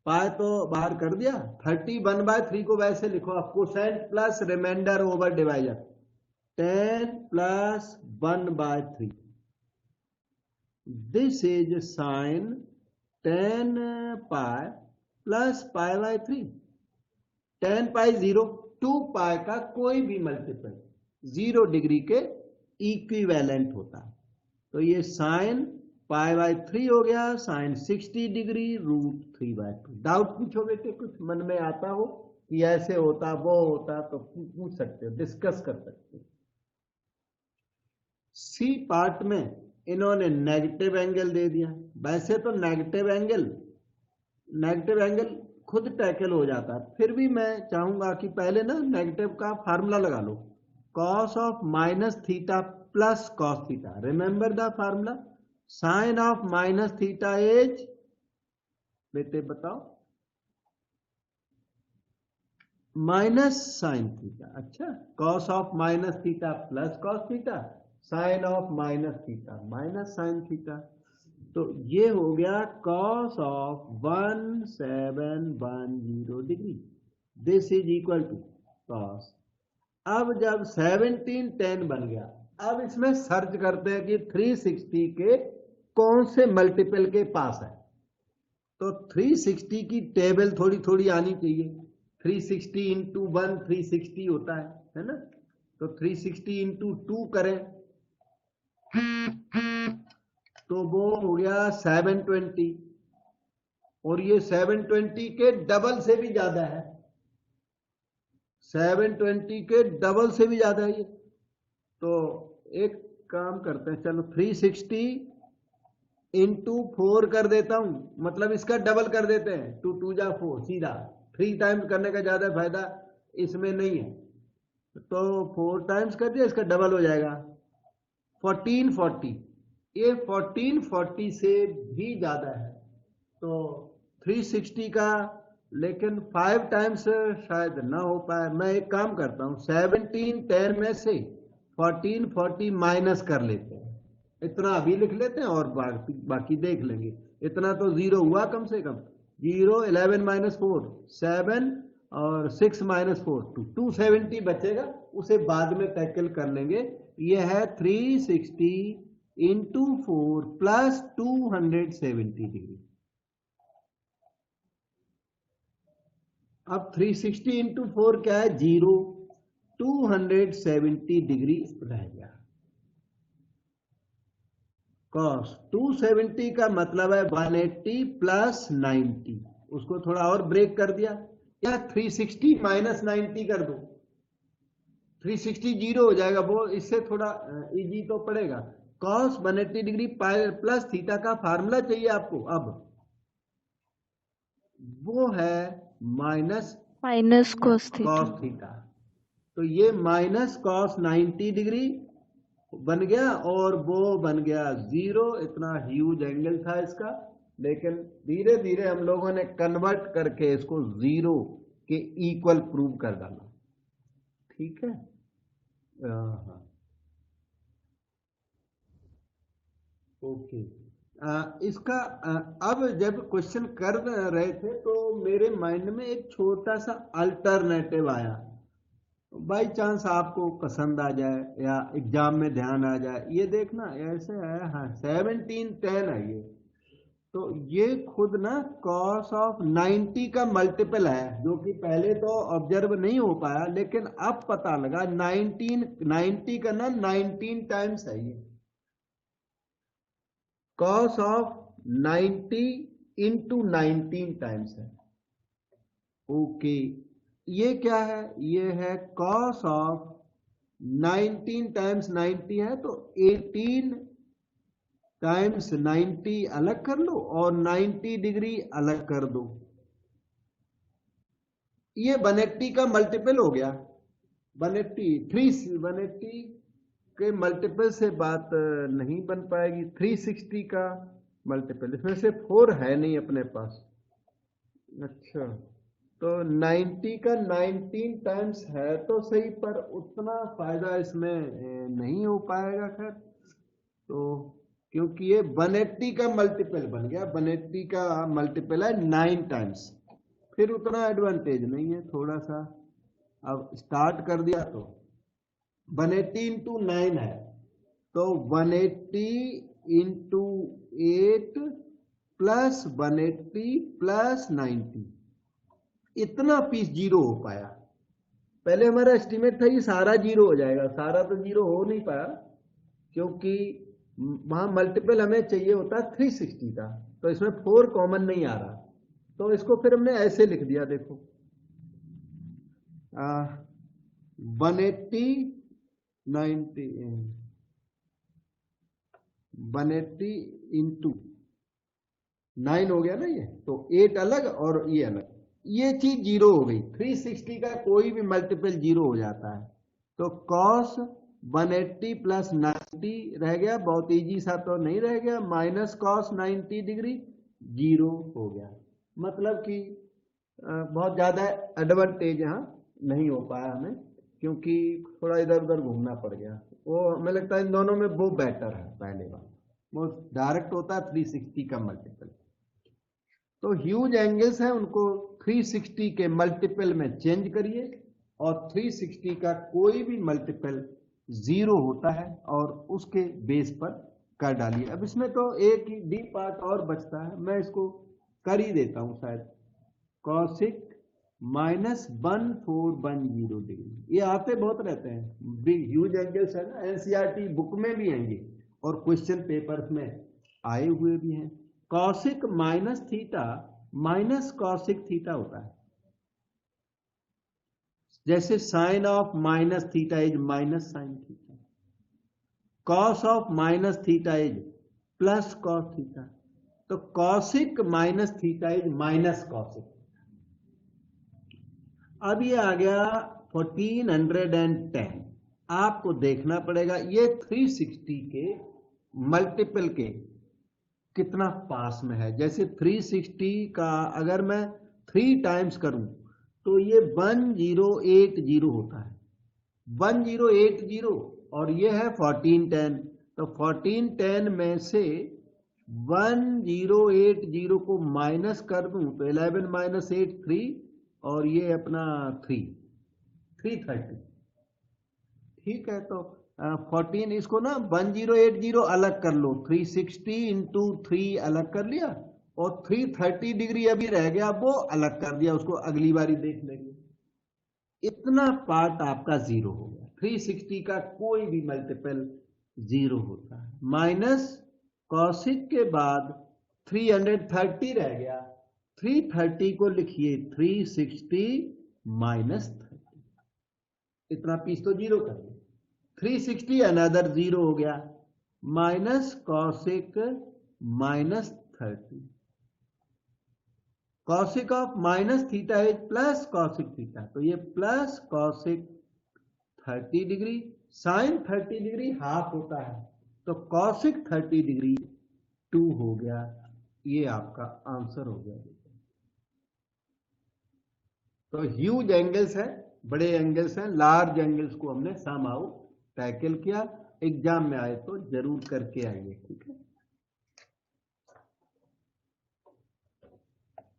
[SPEAKER 1] pi तो बाहर कर दिया, 31/3 को वैसे लिखो आप, quotient plus remainder over divisor, 10 plus 1/3, this is sine 10 pi plus pi by 3, 10 pi 0, 2 pi का कोई भी मल्टीपल 0 डिग्री के इक्विवेलेंट होता है। तो ये साइन पाई बाय 3 हो गया, साइन 60 डिग्री √3/2। डाउट पूछो बेटे, कुछ मन में आता हो कि ऐसे होता वो होता तो पूछ सकते हो, डिस्कस कर सकते हो। सी पार्ट में इन्होंने नेगेटिव एंगल दे दिया। वैसे तो नेगेटिव एंगल खुद टैकल हो जाता है, फिर भी मैं चाहूंगा कि पहले ना नेगेटिव का फार्मूला लगा लो, cos of minus theta plus cos theta. Remember the formula? Sin of minus theta is, बेटे बताओ, माइनस साइन थीटा। अच्छा, cos of minus theta plus cos theta, sin of minus theta minus sin theta। तो ये हो गया cos of 1710 degree, this is equal to cos। अब जब 1710 बन गया, अब इसमें सर्च करते हैं कि 360 के कौन से मल्टीपल के पास है। तो 360 की टेबल थोड़ी थोड़ी आनी चाहिए। 360 इंटू 1 360 होता है ना। तो 360 इंटू 2 करें तो वो हो गया 720, और ये 720 के डबल से भी ज्यादा है, 720 के डबल से भी ज्यादा है ये। तो एक काम करते हैं, चलो 360 इंटू 4 कर देता हूं, मतलब इसका डबल कर देते हैं, 2 2 जा 4, सीधा 3 टाइम्स करने का ज्यादा फायदा इसमें नहीं है। तो 4 टाइम्स कर दिया, इसका डबल हो जाएगा 1440। ये 1440 से भी ज्यादा है, तो 360 का लेकिन 5 टाइम्स शायद ना हो पाए। मैं एक काम करता हूं, 1710 में से 1440 माइनस कर लेते हैं, इतना अभी लिख लेते हैं और बाकी देख लेंगे। इतना तो 0 हुआ कम से कम, 0 11 माइनस 4 7 और 6 माइनस 4 270 बचेगा, उसे बाद में टैकल कर लेंगे। यह है 360 इंटू 4 प्लस 270 डिग्री। अब 360 इंटू 4 क्या है, 0, 270 डिग्री रह गया। cos 270 का मतलब है 180 प्लस 90, उसको थोड़ा और ब्रेक कर दिया, या 360 माइनस 90 कर दो, 360 0 हो जाएगा, वो इससे थोड़ा इजी तो पड़ेगा। cos 180 डिग्री प्लस थीटा का फार्मूला चाहिए आपको, अब वो है माइनस
[SPEAKER 2] cos
[SPEAKER 1] थीटा। तो ये माइनस cos 90 डिग्री बन गया, और वो बन गया 0। इतना ह्यूज एंगल था इसका, लेकिन धीरे धीरे हम लोगों ने कन्वर्ट करके इसको 0 के इक्वल प्रूव कर डाला। ठीक है, ओके। इसका अब जब क्वेश्चन कर रहे थे तो मेरे माइंड में एक छोटा सा अल्टरनेटिव आया, बाई चांस आपको पसंद आ जाए या एग्जाम में ध्यान आ जाए। ये देखना ऐसे है, हाँ 1710 है ये, तो ये खुद ना cos ऑफ 90 का मल्टीपल है, जो कि पहले तो ऑब्जर्व नहीं हो पाया, लेकिन अब पता लगा 90 का ना 19 टाइम्स है ये। cos ऑफ 90 इंटू 19 टाइम्स है। ओके, ये क्या है? ये है cos ऑफ 19 टाइम्स 90 है, तो 18 टाइम्स 90 अलग कर लो और 90 डिग्री अलग कर दो। ये 180 का मल्टीपल हो गया। 180 के मल्टीपल से बात नहीं बन पाएगी। 360 का मल्टीपल, इसमें से 4 है नहीं अपने पास। अच्छा, तो 90 का 19 टाइम्स है तो सही, पर उतना फायदा इसमें नहीं हो पाएगा। खैर, तो क्योंकि ये 180 का मल्टीपल बन गया, 180 का मल्टीपल है 9 टाइम्स, फिर उतना एडवांटेज नहीं है थोड़ा सा। अब स्टार्ट कर दिया तो 180 इंटू 9 है, तो 180 इंटू 8 प्लस 180 प्लस 90, इतना पीस जीरो हो पाया। पहले हमारा एस्टिमेट था ये सारा जीरो हो जाएगा, सारा तो जीरो हो नहीं पाया, क्योंकि वहां मल्टीपल हमें चाहिए होता है 360 का, तो इसमें 4 कॉमन नहीं आ रहा, तो इसको फिर हमने ऐसे लिख दिया। देखो 180 90 180 इंटू 9 हो गया ना ये, तो 8 अलग और ये अलग, ये चीज जीरो हो गई। 360 का कोई भी मल्टीपल जीरो हो जाता है, तो cos 180 प्लस 90 रह गया, बहुत इजी सा तो नहीं रह गया, माइनस cos 90 डिग्री जीरो हो गया। मतलब कि बहुत ज्यादा एडवांटेज यहाँ नहीं हो पाया हमें, क्योंकि थोड़ा इधर उधर घूमना पड़ गया। वो हमें लगता है इन दोनों में वो बेटर है। पहले बार वो डायरेक्ट होता है 360 का मल्टीपल। तो ह्यूज एंगल्स हैं, उनको 360 के मल्टीपल में चेंज करिए, और 360 का कोई भी मल्टीपल जीरो होता है और उसके बेस पर कर डालिए। अब इसमें तो एक ही डी पार्ट और बचता है, मैं इसको कर ही देता हूं शायद। कॉसिक माइनस 1410 डिग्री, ये आते बहुत रहते हैं, बिग ह्यूज एंगल्स है ना, एनसीईआरटी बुक में भी आएंगे और क्वेश्चन पेपर्स में आए हुए भी हैं। Cosec minus theta minus cosec theta होता है, जैसे sine of minus theta is minus sine theta, cos of minus theta is plus cos theta, तो cosec minus theta is minus cosec. अब ये आ गया 1410। आपको देखना पड़ेगा ये 360 के मल्टीपल के कितना पास में है। जैसे 360 का अगर मैं 3 टाइम्स करूं तो ये 1080 होता है, 1080, और ये है 1410, तो 1410 में से 1080 को माइनस कर दूं तो 11 माइनस 8 3, और ये अपना 330। ठीक है, तो 14, इसको ना 1080 अलग कर लो, 360 इंटू 3 अलग कर लिया, और 330 डिग्री अभी रह गया, वो अलग कर दिया, उसको अगली बारी देख लेंगे। इतना पार्ट आपका जीरो हो गया। 360 का कोई भी मल्टीपल जीरो होता है। माइनस कॉसिक के बाद 330 रह गया, 330 को लिखिए 360 माइनस 30, इतना पीस तो जीरो कर दिया। 360 अनदर जीरो हो गया, minus cosec minus 30, cosec of minus theta is plus cosec theta, तो ये plus cosec 30 degree, sine 30 degree half होता है, तो कॉसिक 30 डिग्री 2 हो गया। ये आपका आंसर हो गया। तो ह्यूज एंगल्स है, बड़े एंगल्स हैं, लार्ज एंगल्स को हमने सम आउट टैकल किया। एग्जाम में आए तो जरूर करके आइए, ठीक है।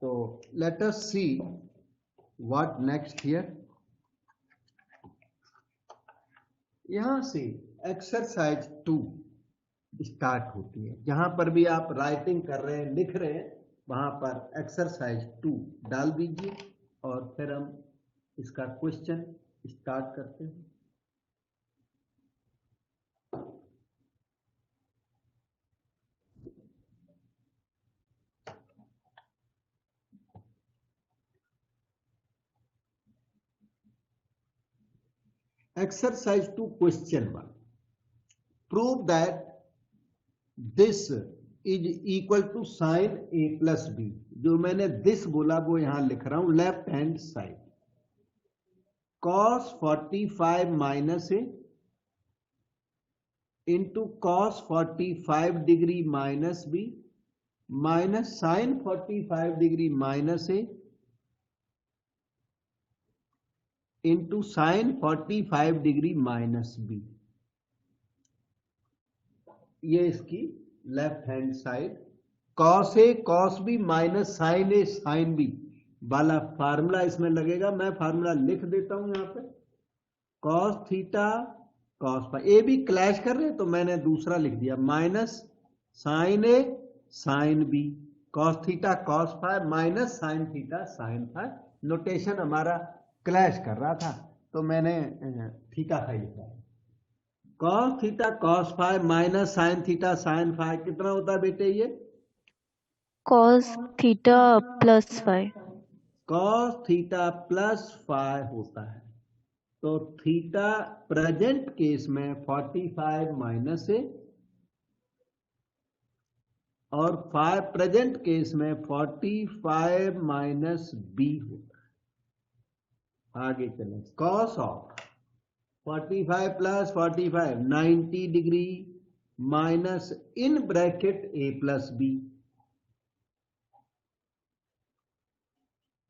[SPEAKER 1] तो let us see what next here. यहां से एक्सरसाइज 2 स्टार्ट होती है। जहां पर भी आप राइटिंग कर रहे हैं, लिख रहे हैं, वहां पर एक्सरसाइज 2 डाल दीजिए और फिर हम इसका क्वेश्चन स्टार्ट करते हैं। Exercise 2 question 1. Prove that this is equal to sin a plus b. जो मैंने this बोला वो यहां लिख रहा हूं left hand side. cos 45 minus a into cos 45 degree minus b minus sin 45 degree minus a into sin 45 degree minus B. ये इसकी left hand side. Cos A cos B minus sine A sine B वाला formula इसमें लगेगा। मैं formula लिख देता हूं यहां पे। Cos theta cos phi, A B clash कर रहे हैं तो मैंने दूसरा लिख दिया minus sine A sine B, cos theta cos phi minus sine theta sine phi. Notation हमारा क्लैश कर रहा था तो मैंने थीटा फाई लिखा। Cos theta cos phi minus sine theta sine phi कितना होता है बेटे? ये
[SPEAKER 2] cos theta plus phi।
[SPEAKER 1] Cos theta plus phi होता है। तो थीटा प्रेजेंट केस में 45 माइनस ए और फाई प्रेजेंट केस में 45 माइनस बी होता है। आगे चलें। कॉस ऑफ 45 प्लस 45 90 degree minus in bracket A plus B.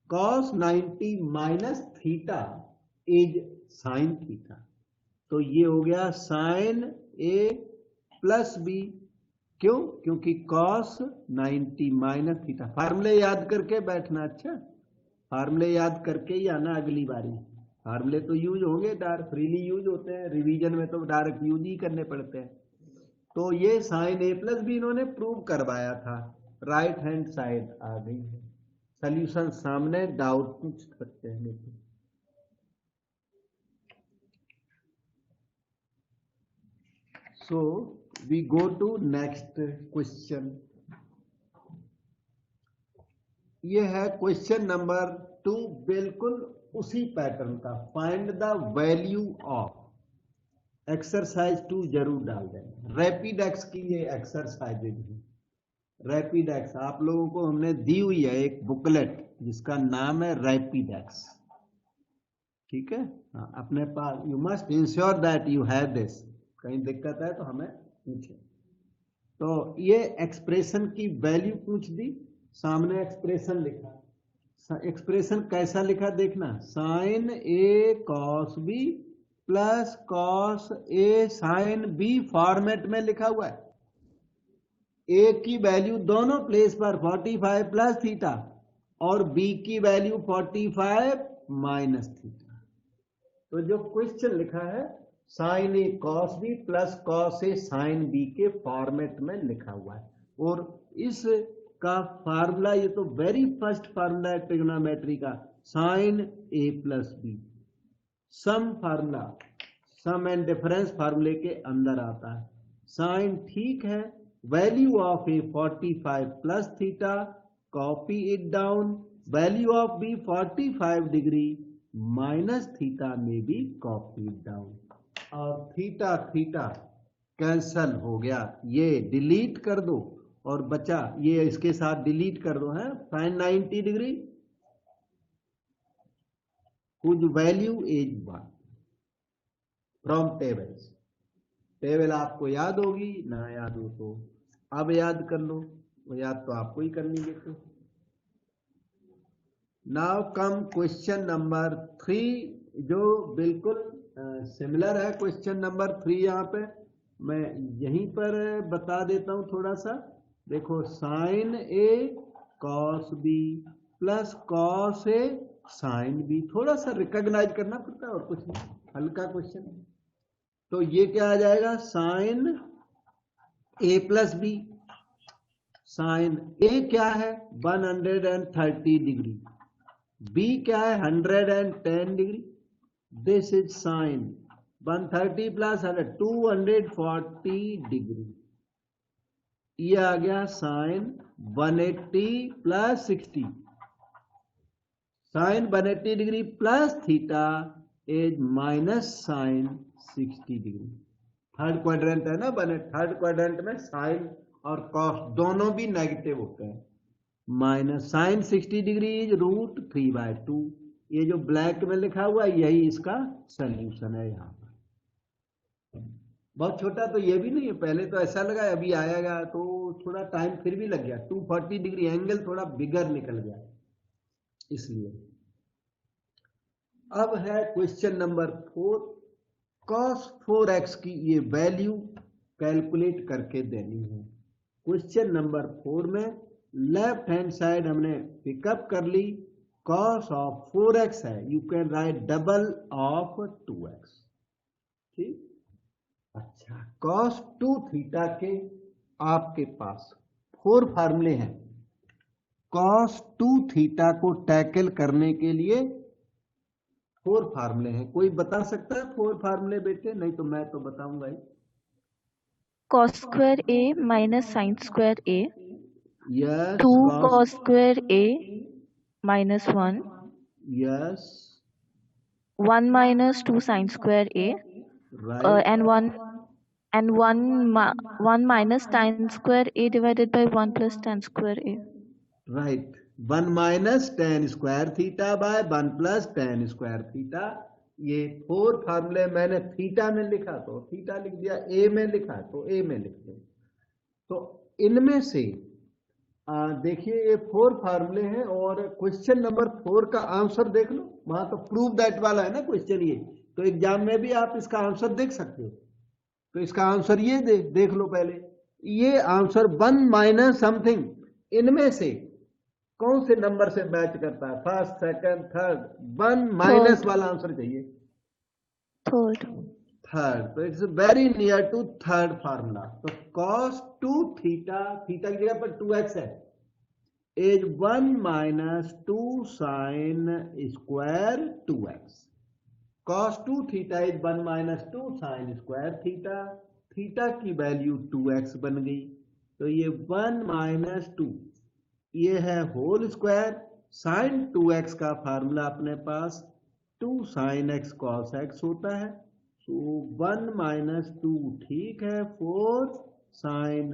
[SPEAKER 1] Cos 90 minus theta is sine theta, तो ये हो गया साइन ए प्लस बी। क्यों? क्योंकि कॉस 90 माइनस थीटा। फार्मूले याद करके बैठना। अच्छा, फार्मूले याद करके ही आना अगली बारी। फार्मूले तो यूज होंगे, डायरेक्ट फ्रीली यूज होते हैं, रिवीजन में तो डायरेक्ट यूज ही करने पड़ते हैं। तो ये साइन ए प्लस बी इन्होंने प्रूव करवाया था। राइट हैंड साइड आ गई है। सॉल्यूशन सामने, डाउट पूछ सकते हैं। देखिए so we go to next question. ये है क्वेश्चन नंबर 2, बिल्कुल उसी पैटर्न का। Find the value of. Exercise 2 जरूर डाल दें। रैपिडेक्स की ये एक्सरसाइज है। रैपिडेक्स आप लोगों को हमने दी हुई है एक बुकलेट जिसका नाम है रैपिडेक्स। ठीक है, हाँ, अपने पास। You must ensure that you have this. कहीं दिक्कत है तो हमें पूछे। तो ये एक्सप्रेशन की वैल्यू पूछ दी, सामने एक्सप्रेशन लिखा। एक्सप्रेशन कैसा लिखा देखना। Sign A cos B plus cos A sine B format में लिखा हुआ है। ए की वैल्यू दोनों प्लेस पर 45 प्लस थीटा और बी की वैल्यू 45 माइनस थीटा। तो जो क्वेश्चन लिखा है sign A cos B plus cos A sine B के फॉर्मेट में लिखा हुआ है। और इस का फार्मूला, ये तो वेरी फर्स्ट फार्मूला है ट्रिग्नोमेट्री का, sine A plus B. Sum formula, sum and difference फार्मूले के अंदर आता है। साइन ठीक है, value of A 45 plus theta, copy it down. Value of B 45 degree minus theta में भी कॉपी इट डाउन। और थीटा थीटा कैंसल हो गया, ये डिलीट कर दो और बचा ये इसके साथ डिलीट कर दो है sine 90 degree whose value is 1 from tables. Table आपको याद होगी ना, याद हो तो अब याद कर लो, वो याद तो आपको ही करनी है। तो नाउ कम क्वेश्चन नंबर 3, जो बिल्कुल सिमिलर है क्वेश्चन नंबर 3। यहाँ पे मैं यहीं पर बता देता हूं थोड़ा सा। देखो, sign A cos B plus cos A sine B, थोड़ा सा रिकॉग्नाइज करना पड़ता है और कुछ नहीं, हल्का क्वेश्चन। तो ये क्या आ जाएगा, sine A plus B sine A क्या है 130 डिग्री, बी क्या है 110 डिग्री, दिस इज साइन 130 प्लस 240 डिग्री, ये आ गया sine 180 plus 60, sine 180 degree plus theta is minus sine 60 degree. Third quadrant है ना बने, थर्ड क्वाड्रेंट में साइन और कॉस दोनों भी नेगेटिव होते हैं। Minus sine 60 degree is √3/2। ये जो ब्लैक में लिखा हुआ है यही इसका सॉल्यूशन है। यहाँ पर बहुत छोटा तो ये भी नहीं है, पहले तो ऐसा लगा अभी आएगा तो थोड़ा टाइम फिर भी लग गया, 240 डिग्री एंगल थोड़ा बिगर निकल गया इसलिए। अब है क्वेश्चन नंबर 4, cos 4x की ये वैल्यू कैलकुलेट करके देनी है। क्वेश्चन नंबर 4 में लेफ्ट हैंड साइड हमने पिकअप कर ली, cos ऑफ 4x है, you can write double of 2x। ठीक, अच्छा cos 2 थीटा के आपके पास 4 फार्मूले हैं। cos 2 थीटा को टैकल करने के लिए 4 फार्मूले हैं। कोई बता सकता है 4 फार्मूले बेटे? नहीं तो मैं तो बताऊंगा ही।
[SPEAKER 2] cos square a minus sin square a,
[SPEAKER 1] yes
[SPEAKER 2] 2 cos square a minus 1,
[SPEAKER 1] yes
[SPEAKER 2] 1 minus 2 sin square a,
[SPEAKER 1] right
[SPEAKER 2] and 1 minus tan square a divided by 1 plus tan square a.
[SPEAKER 1] Right 1 minus ten square theta by 1 plus ten square theta. ये 4 फार्मूले मैंने theta में लिखा तो theta लिख दिया, ए में लिखा तो ए में लिख दिया। तो इनमें से देखिए ये 4 फार्मूले हैं और क्वेश्चन नंबर 4 का आंसर देख लो, वहां तो प्रूव दैट वाला है ना क्वेश्चन ये, तो एग्जाम में भी आप इसका आंसर देख सकते हो। तो इसका आंसर ये देख लो पहले, ये आंसर 1 माइनस समथिंग इनमें से कौन से नंबर से मैच करता है, फर्स्ट सेकंड थर्ड? 1 माइनस वाला आंसर चाहिए, थर्ड। तो it's very near to third formula. तो cos 2 थीटा, थीटा की जगह पर 2x है, is 1 minus 2 sine square 2x। cos 2 theta is 1 minus 2 sine square theta, theta की वैल्यू 2x बन गई। तो ये 1 माइनस 2 ये है होल स्क्वायर, साइन 2x का फार्मूला अपने पास 2 साइन x cos x होता है। तो 1 माइनस 2 ठीक है 4 sine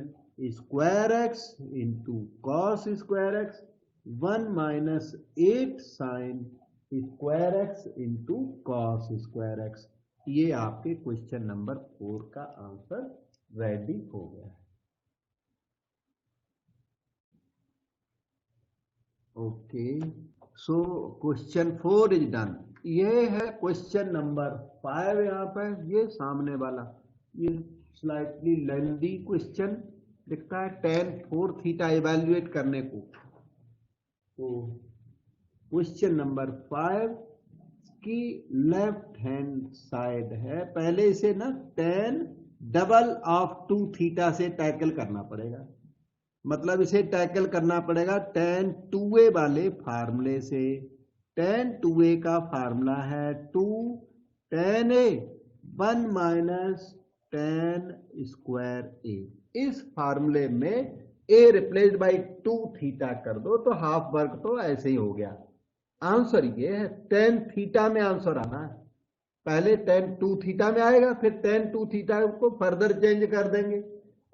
[SPEAKER 1] square x into cos square x, 1 minus 8 sine square x into cos square x। ये आपके क्वेश्चन नंबर 4 का आंसर रेडी हो गया है। Okay, so question 4 is done. ये है क्वेश्चन नंबर 5 यहाँ पर, ये सामने वाला ये स्लाइटली लेंदी क्वेश्चन दिखता है, tan 4 थीटा इवेल्युएट करने को। तो क्वेश्चन नंबर 5 की लेफ्ट हैंड साइड है, पहले इसे ना tan डबल ऑफ 2 थीटा से टैकल करना पड़ेगा, मतलब इसे टैकल करना पड़ेगा tan 2a वाले फार्मूले से। tan 2a का फार्मूला है 2 tan a 1 minus tan square a। इस फार्मूले में a रिप्लेस्ड बाई 2 थीटा कर दो तो हाफ वर्क तो ऐसे ही हो गया। आंसर ये है, tan थीटा में आंसर आना है, पहले tan 2 थीटा में आएगा, फिर tan 2 थीटा को फर्दर चेंज कर देंगे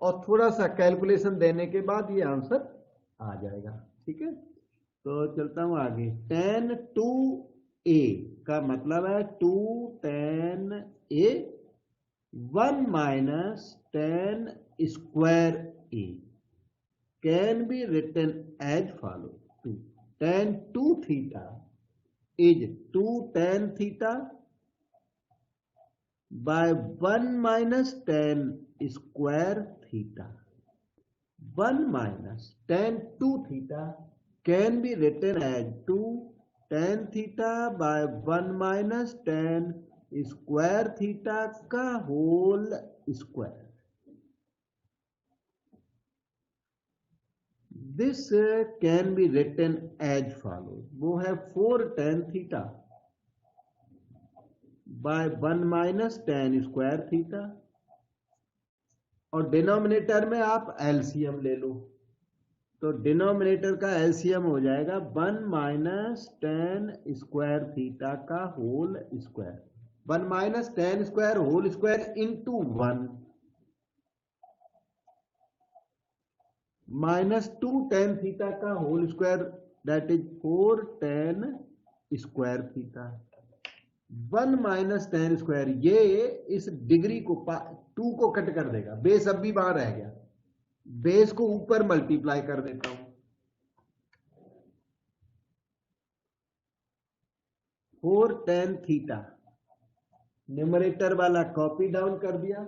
[SPEAKER 1] और थोड़ा सा कैलकुलेशन देने के बाद ये आंसर आ जाएगा। ठीक है, तो चलता हूं आगे। tan 2a का मतलब है 2 tan a 1 minus tan square a can be written as follow. 2 tan 2 theta is 2 tan theta by 1 minus tan square theta. 1 minus tan 2 theta can be written as 2 tan theta by 1 minus tan square theta का whole square. This can be written as follow, वो है 4 tan theta by 1 minus tan square theta, और denominator में आप LCM ले लो, तो denominator का LCM हो जाएगा 1 माइनस tan स्क्वायर थीटा का whole square, 1 minus tan square whole square into 1 minus 2 tan theta का whole square, that is 4 tan square theta, 1 minus tan square, ये इस डिग्री को 2 को कट कर देगा, बेस अब भी बाहर रह गया, बेस को ऊपर मल्टीप्लाई कर देता हूं, 4 tan थीटा न्यूमरेटर वाला कॉपी डाउन कर दिया,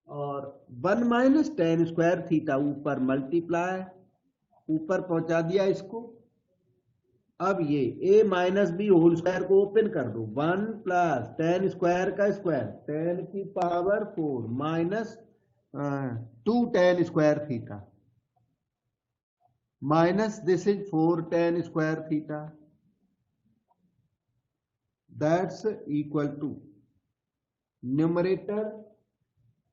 [SPEAKER 1] और 1 माइनस tan स्क्वायर थीटा ऊपर मल्टीप्लाई, ऊपर पहुंचा दिया इसको। अब ये a minus B whole square को ओपन कर दो, 1 प्लस tan स्क्वायर का स्क्वायर tan की power 4 minus 2 tan square theta minus this is 4 tan square theta, that's equal to numerator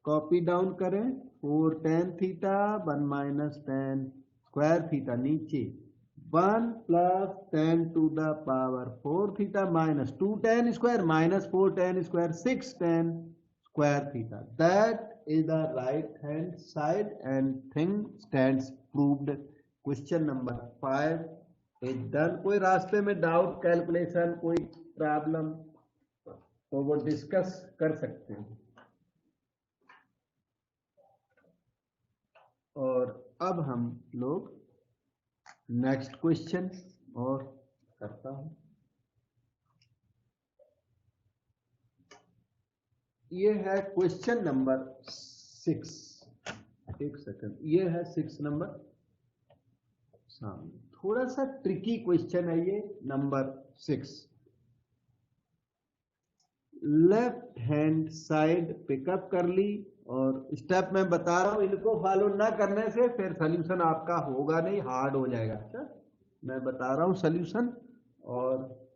[SPEAKER 1] copy down करें, 4 tan theta 1 minus tan square theta नीचे, 1 plus tan to the power 4 theta minus 2 tan square minus 4 tan square 6 tan square theta, that is the right hand side and thing stands proved। Question number 5 is done। कोई रास्ते में doubt, calculation, कोई problem तो वो discuss कर सकते हैं। और अब हम लोग नेक्स्ट क्वेश्चन और करता हूं, ये है क्वेश्चन नंबर 6, एक सेकंड, ये है 6 नंबर सामने, थोड़ा सा ट्रिकी क्वेश्चन है ये number 6। Left hand side pickup कर ली, और स्टेप मैं बता रहा हूं, इनको फॉलो ना करने से फिर सोल्यूशन आपका होगा नहीं, हार्ड हो जाएगा। अच्छा, मैं बता रहा हूं सोल्यूशन, और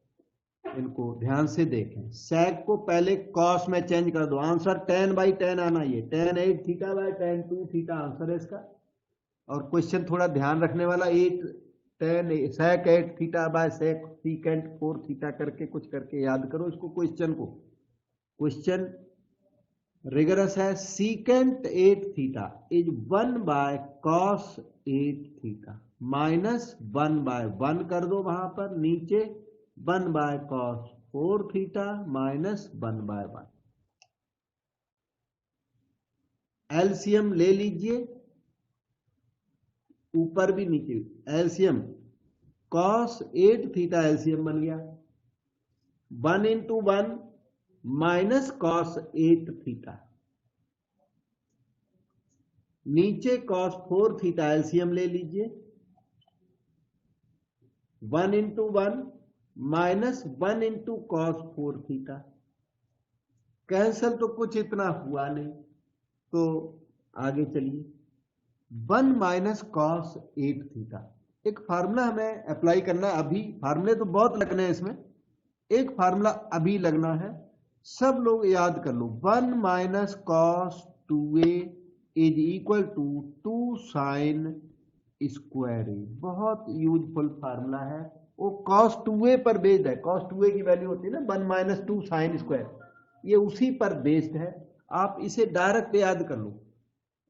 [SPEAKER 1] इनको ध्यान से देखें। sec को पहले cos में चेंज कर दो, आंसर tan बाई tan आना, ये tan 8 theta by tan 2 theta answer है इसका। और क्वेश्चन थोड़ा ध्यान रखने वाला, 8 tan sec 8 theta by secant 4 theta करके कुछ करके याद करो इसको, क्वेश्चन को। क्वेश्चन रिगरस है। secant 8 theta is 1 by cos 8 theta minus 1 by 1 कर दो वहां पर, नीचे 1 by cos 4 theta minus 1 by 1। LCM ले लीजिए, ऊपर भी नीचे एलसीएम, cos 8 थीटा एलसीएम बन गया, 1 इंटू 1 माइनस cos 8 थीटा, नीचे cos 4 थीटा एलसीएम ले लीजिए, 1 into 1 minus 1 into cos 4 theta, cancel तो कुछ इतना हुआ नहीं, तो आगे चलिए। 1 माइनस cos 8 थीटा, एक फार्मूला हमें अप्लाई करना है अभी, फार्मूले तो बहुत लगने हैं इसमें, एक फार्मूला अभी लगना है, सब लोग याद कर लो। 1 minus cos 2a is equal to 2 sin square A, बहुत यूजफुल फार्मूला है, वो cos 2a पर बेस्ड है, cos 2a की वैल्यू होती है ना 1 माइनस 2 sin स्क्वायर, ये उसी पर बेस्ड है, आप इसे डायरेक्ट याद कर लो।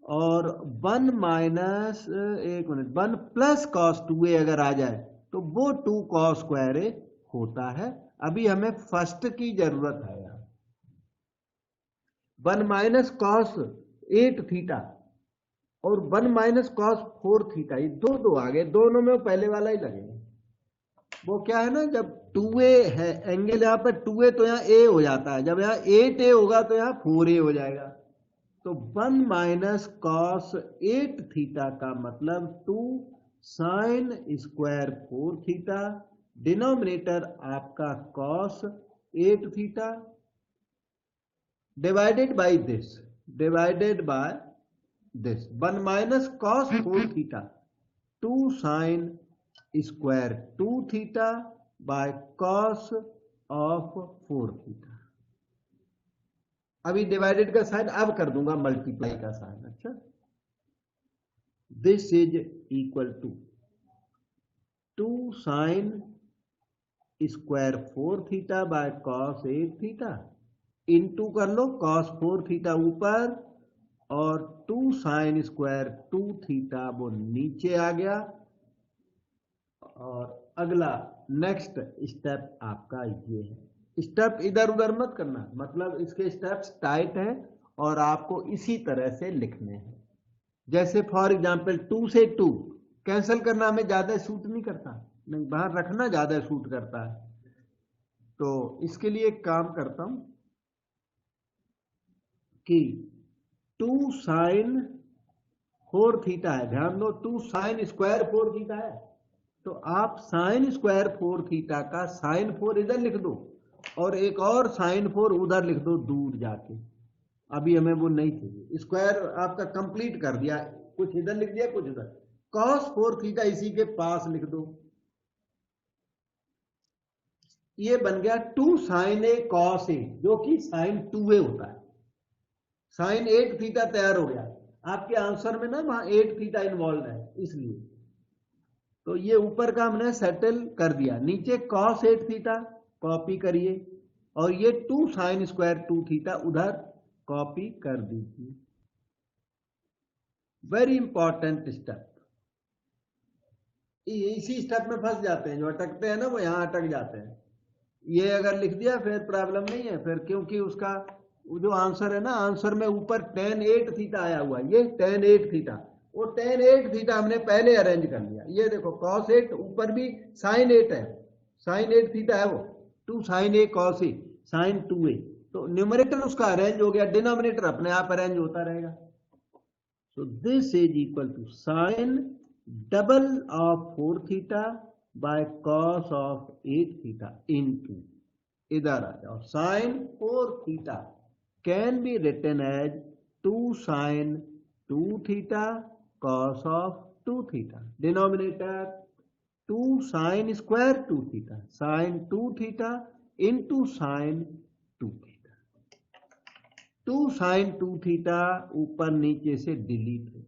[SPEAKER 1] और 1 माइनस 1 प्लस cos 2a अगर आ जाए तो वो 2 cos स्क्वायर ए होता है। अभी हमें फर्स्ट की जरूरत है यार, 1 माइनस cos 8 थीटा और 1 माइनस cos 4 थीटा, ये दो आ गए, दोनों में पहले वाला ही लगेगा। वो क्या है ना, जब 2a है एंगल यहाँ पर 2a तो यहाँ a हो जाता है, जब यहाँ 8a होगा तो यहाँ 4a हो जाएगा। तो 1 माइनस cos 8 थीटा का मतलब 2 sin स्क्वायर 4 थीटा, डिनोमिनेटर आपका cos 8 theta divided by this 1 minus cos 4 theta, 2 sin square 2 theta by cos of 4 theta. अभी डिवाइडेड का साइन अब कर दूंगा मल्टीप्लाई का साइन। अच्छा, this is equal to 2 sin square 4 theta by cos 8 theta into कर लो कॉस 4 थीटा ऊपर और 2 sin स्क्वायर 2 थीटा वो नीचे आ गया। और अगला नेक्स्ट स्टेप आपका ये है, स्टेप इधर उधर मत करना, मतलब इसके स्टेप्स टाइट हैं और आपको इसी तरह से लिखने हैं। जैसे फॉर एग्जांपल 2 से 2 कैंसिल करना हमें ज्यादा सूट नहीं करता, नहीं बाहर रखना ज्यादा सूट करता है। तो इसके लिए एक काम करता हूं कि 2 sin 4 थीटा है, ध्यान दो 2 sin स्क्वायर 4 थीटा है, तो आप sin स्क्वायर 4 थीटा का sin 4 इधर लिख दो और एक और sin 4 उधर लिख दो दूर जाके। अभी हमें वो नहीं चाहिए, स्क्वायर आपका कंप्लीट कर दिया, कुछ इधर लिख दिया कुछ इधर। cos 4 थीटा इसी के पास लिख दो, ये बन गया 2 sin a cos a जो कि sin 2a होता है। sin 8 थीटा तैयार हो गया, आपके आंसर में ना वहां 8 थीटा इन्वॉल्व है इसलिए, तो ये ऊपर का हमने सेटल कर दिया। नीचे cos 8 थीटा कॉपी करिए और ये 2 sin स्क्वायर 2 थीटा उधर कॉपी कर दीजिए। वेरी इंपॉर्टेंट स्टेप, इसी स्टेप में फंस जाते हैं, जो अटकते हैं ना वो यहां अटक जाते हैं। ये अगर लिख दिया फिर प्रॉब्लम नहीं है फिर, क्योंकि उसका जो आंसर है ना, आंसर में ऊपर tan 8 थीटा आया हुआ है, ये tan 8 थीटा, वो tan 8 थीटा हमने पहले अरेंज कर लिया। ये देखो cos 8 ऊपर भी sin 8 है, sin 8 थीटा है वो, 2 sin a cos a sin 2a, तो न्यूमरेटर उसका अरेंज हो गया, डिनोमिनेटर अपने आप अरेंज होता रहेगा। So this is equal to sin double of 4 theta by cos of 8 theta into, इधर आ जाओ, sin 4 theta can be written as 2 sin 2 theta cos of 2 theta, denominator 2 sin square 2 theta sin 2 theta into sin 2 theta. 2 sin 2 theta ऊपर नीचे से delete हो,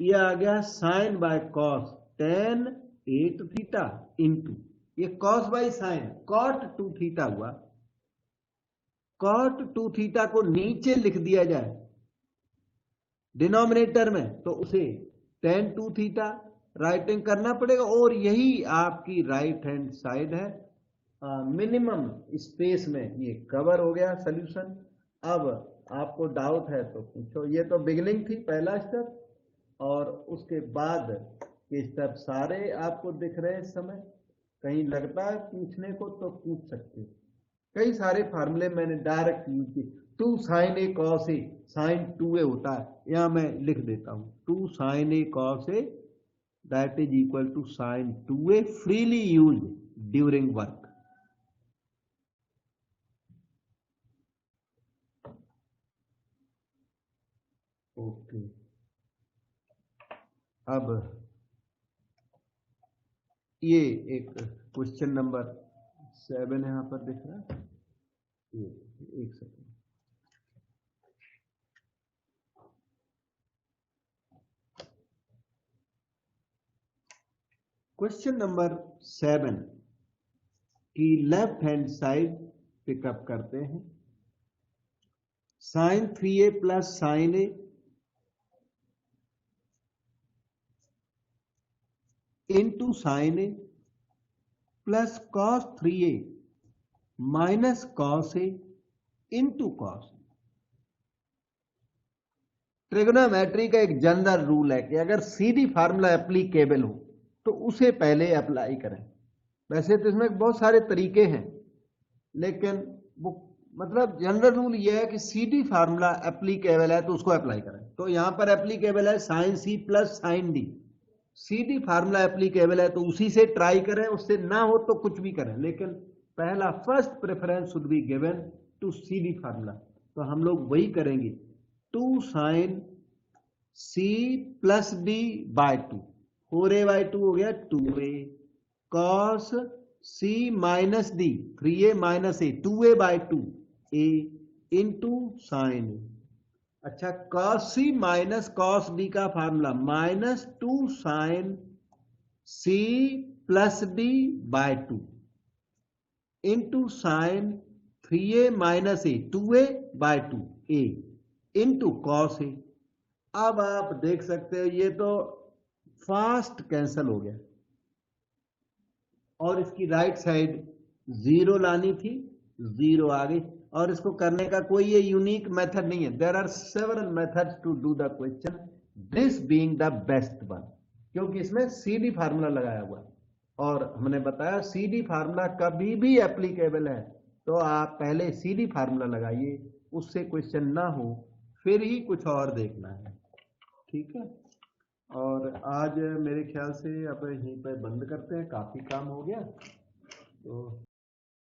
[SPEAKER 1] यह आ गया sin बाय cos tan 8 थीटा इंटू ये cos बाय sin cot 2 थीटा हुआ, cot 2 थीटा को नीचे लिख दिया जाए डिनोमिनेटर में तो उसे tan 2 थीटा राइटिंग करना पड़ेगा, और यही आपकी राइट हैंड साइड है। मिनिमम स्पेस में ये कवर हो गया सॉल्यूशन। अब आपको डाउट है तो पूछो, ये तो बिगिनिंग थी पहला स्टेप, और उसके बाद के स्टेप सारे आपको दिख रहे हैं इस समय। कहीं लगता है पूछने को तो पूछ सकते हो, कई सारे फार्मूले मैंने डायरेक्ट यूज किए। 2 sin a cos a sin 2a होता है, यहां मैं लिख देता हूं 2 sin a cos a that is equal to sin 2a freely use during work. Okay, अब ये एक क्वेश्चन नंबर 7 यहां पर दिख रहा है, ये एक सेकंड, क्वेश्चन नंबर 7 की लेफ्ट हैंड साइड पिकअप करते हैं। sin 3a plus sin a into sin a plus cos 3a minus cos a into cos। Trigonometry का एक जनरल रूल है कि अगर सीधी फार्मूला एप्लीकेबल हो तो उसे पहले अप्लाई करें। वैसे तो इसमें बहुत सारे तरीके हैं, लेकिन वो मतलब जनरल रूल ये है कि सीधी फार्मूला एप्लीकेबल है तो उसको अप्लाई करें। तो यहां पर एप्लीकेबल है sin c plus sin d, सीधी फार्मूला एप्लीकेबल है तो उसी से ट्राई करें, उससे ना हो तो कुछ भी करें, लेकिन पहला first preference should be given to सीधी फार्मूला, तो हम लोग वही करेंगे। 2 sin C plus D by 2, 4a/2 हो गया 2a, cos C minus D 3a minus A 2a/2 a into sine A. अच्छा, cos C minus cos D का formula -2 sine C plus D by 2 into sine 3a minus A 2a/2 a into cos A. अब आप देख सकते हो ये तो fast cancel हो गया, और इसकी राइट साइड 0 लानी थी, 0 आ गई। और इसको करने का कोई ये यूनिक मेथड नहीं है, there are several methods to do the question, this being the best one, क्योंकि इसमें सीडी फार्मूला लगाया हुआ है। और हमने बताया सीडी फार्मूला कभी भी एप्लीकेबल है, तो आप पहले सीडी फार्मूला लगाइए, उससे क्वेश्चन ना हो फिर ही कुछ और देखना है। ठीक है, और आज मेरे ख्याल से अब यहीं पर बंद करते हैं, काफी काम हो गया तो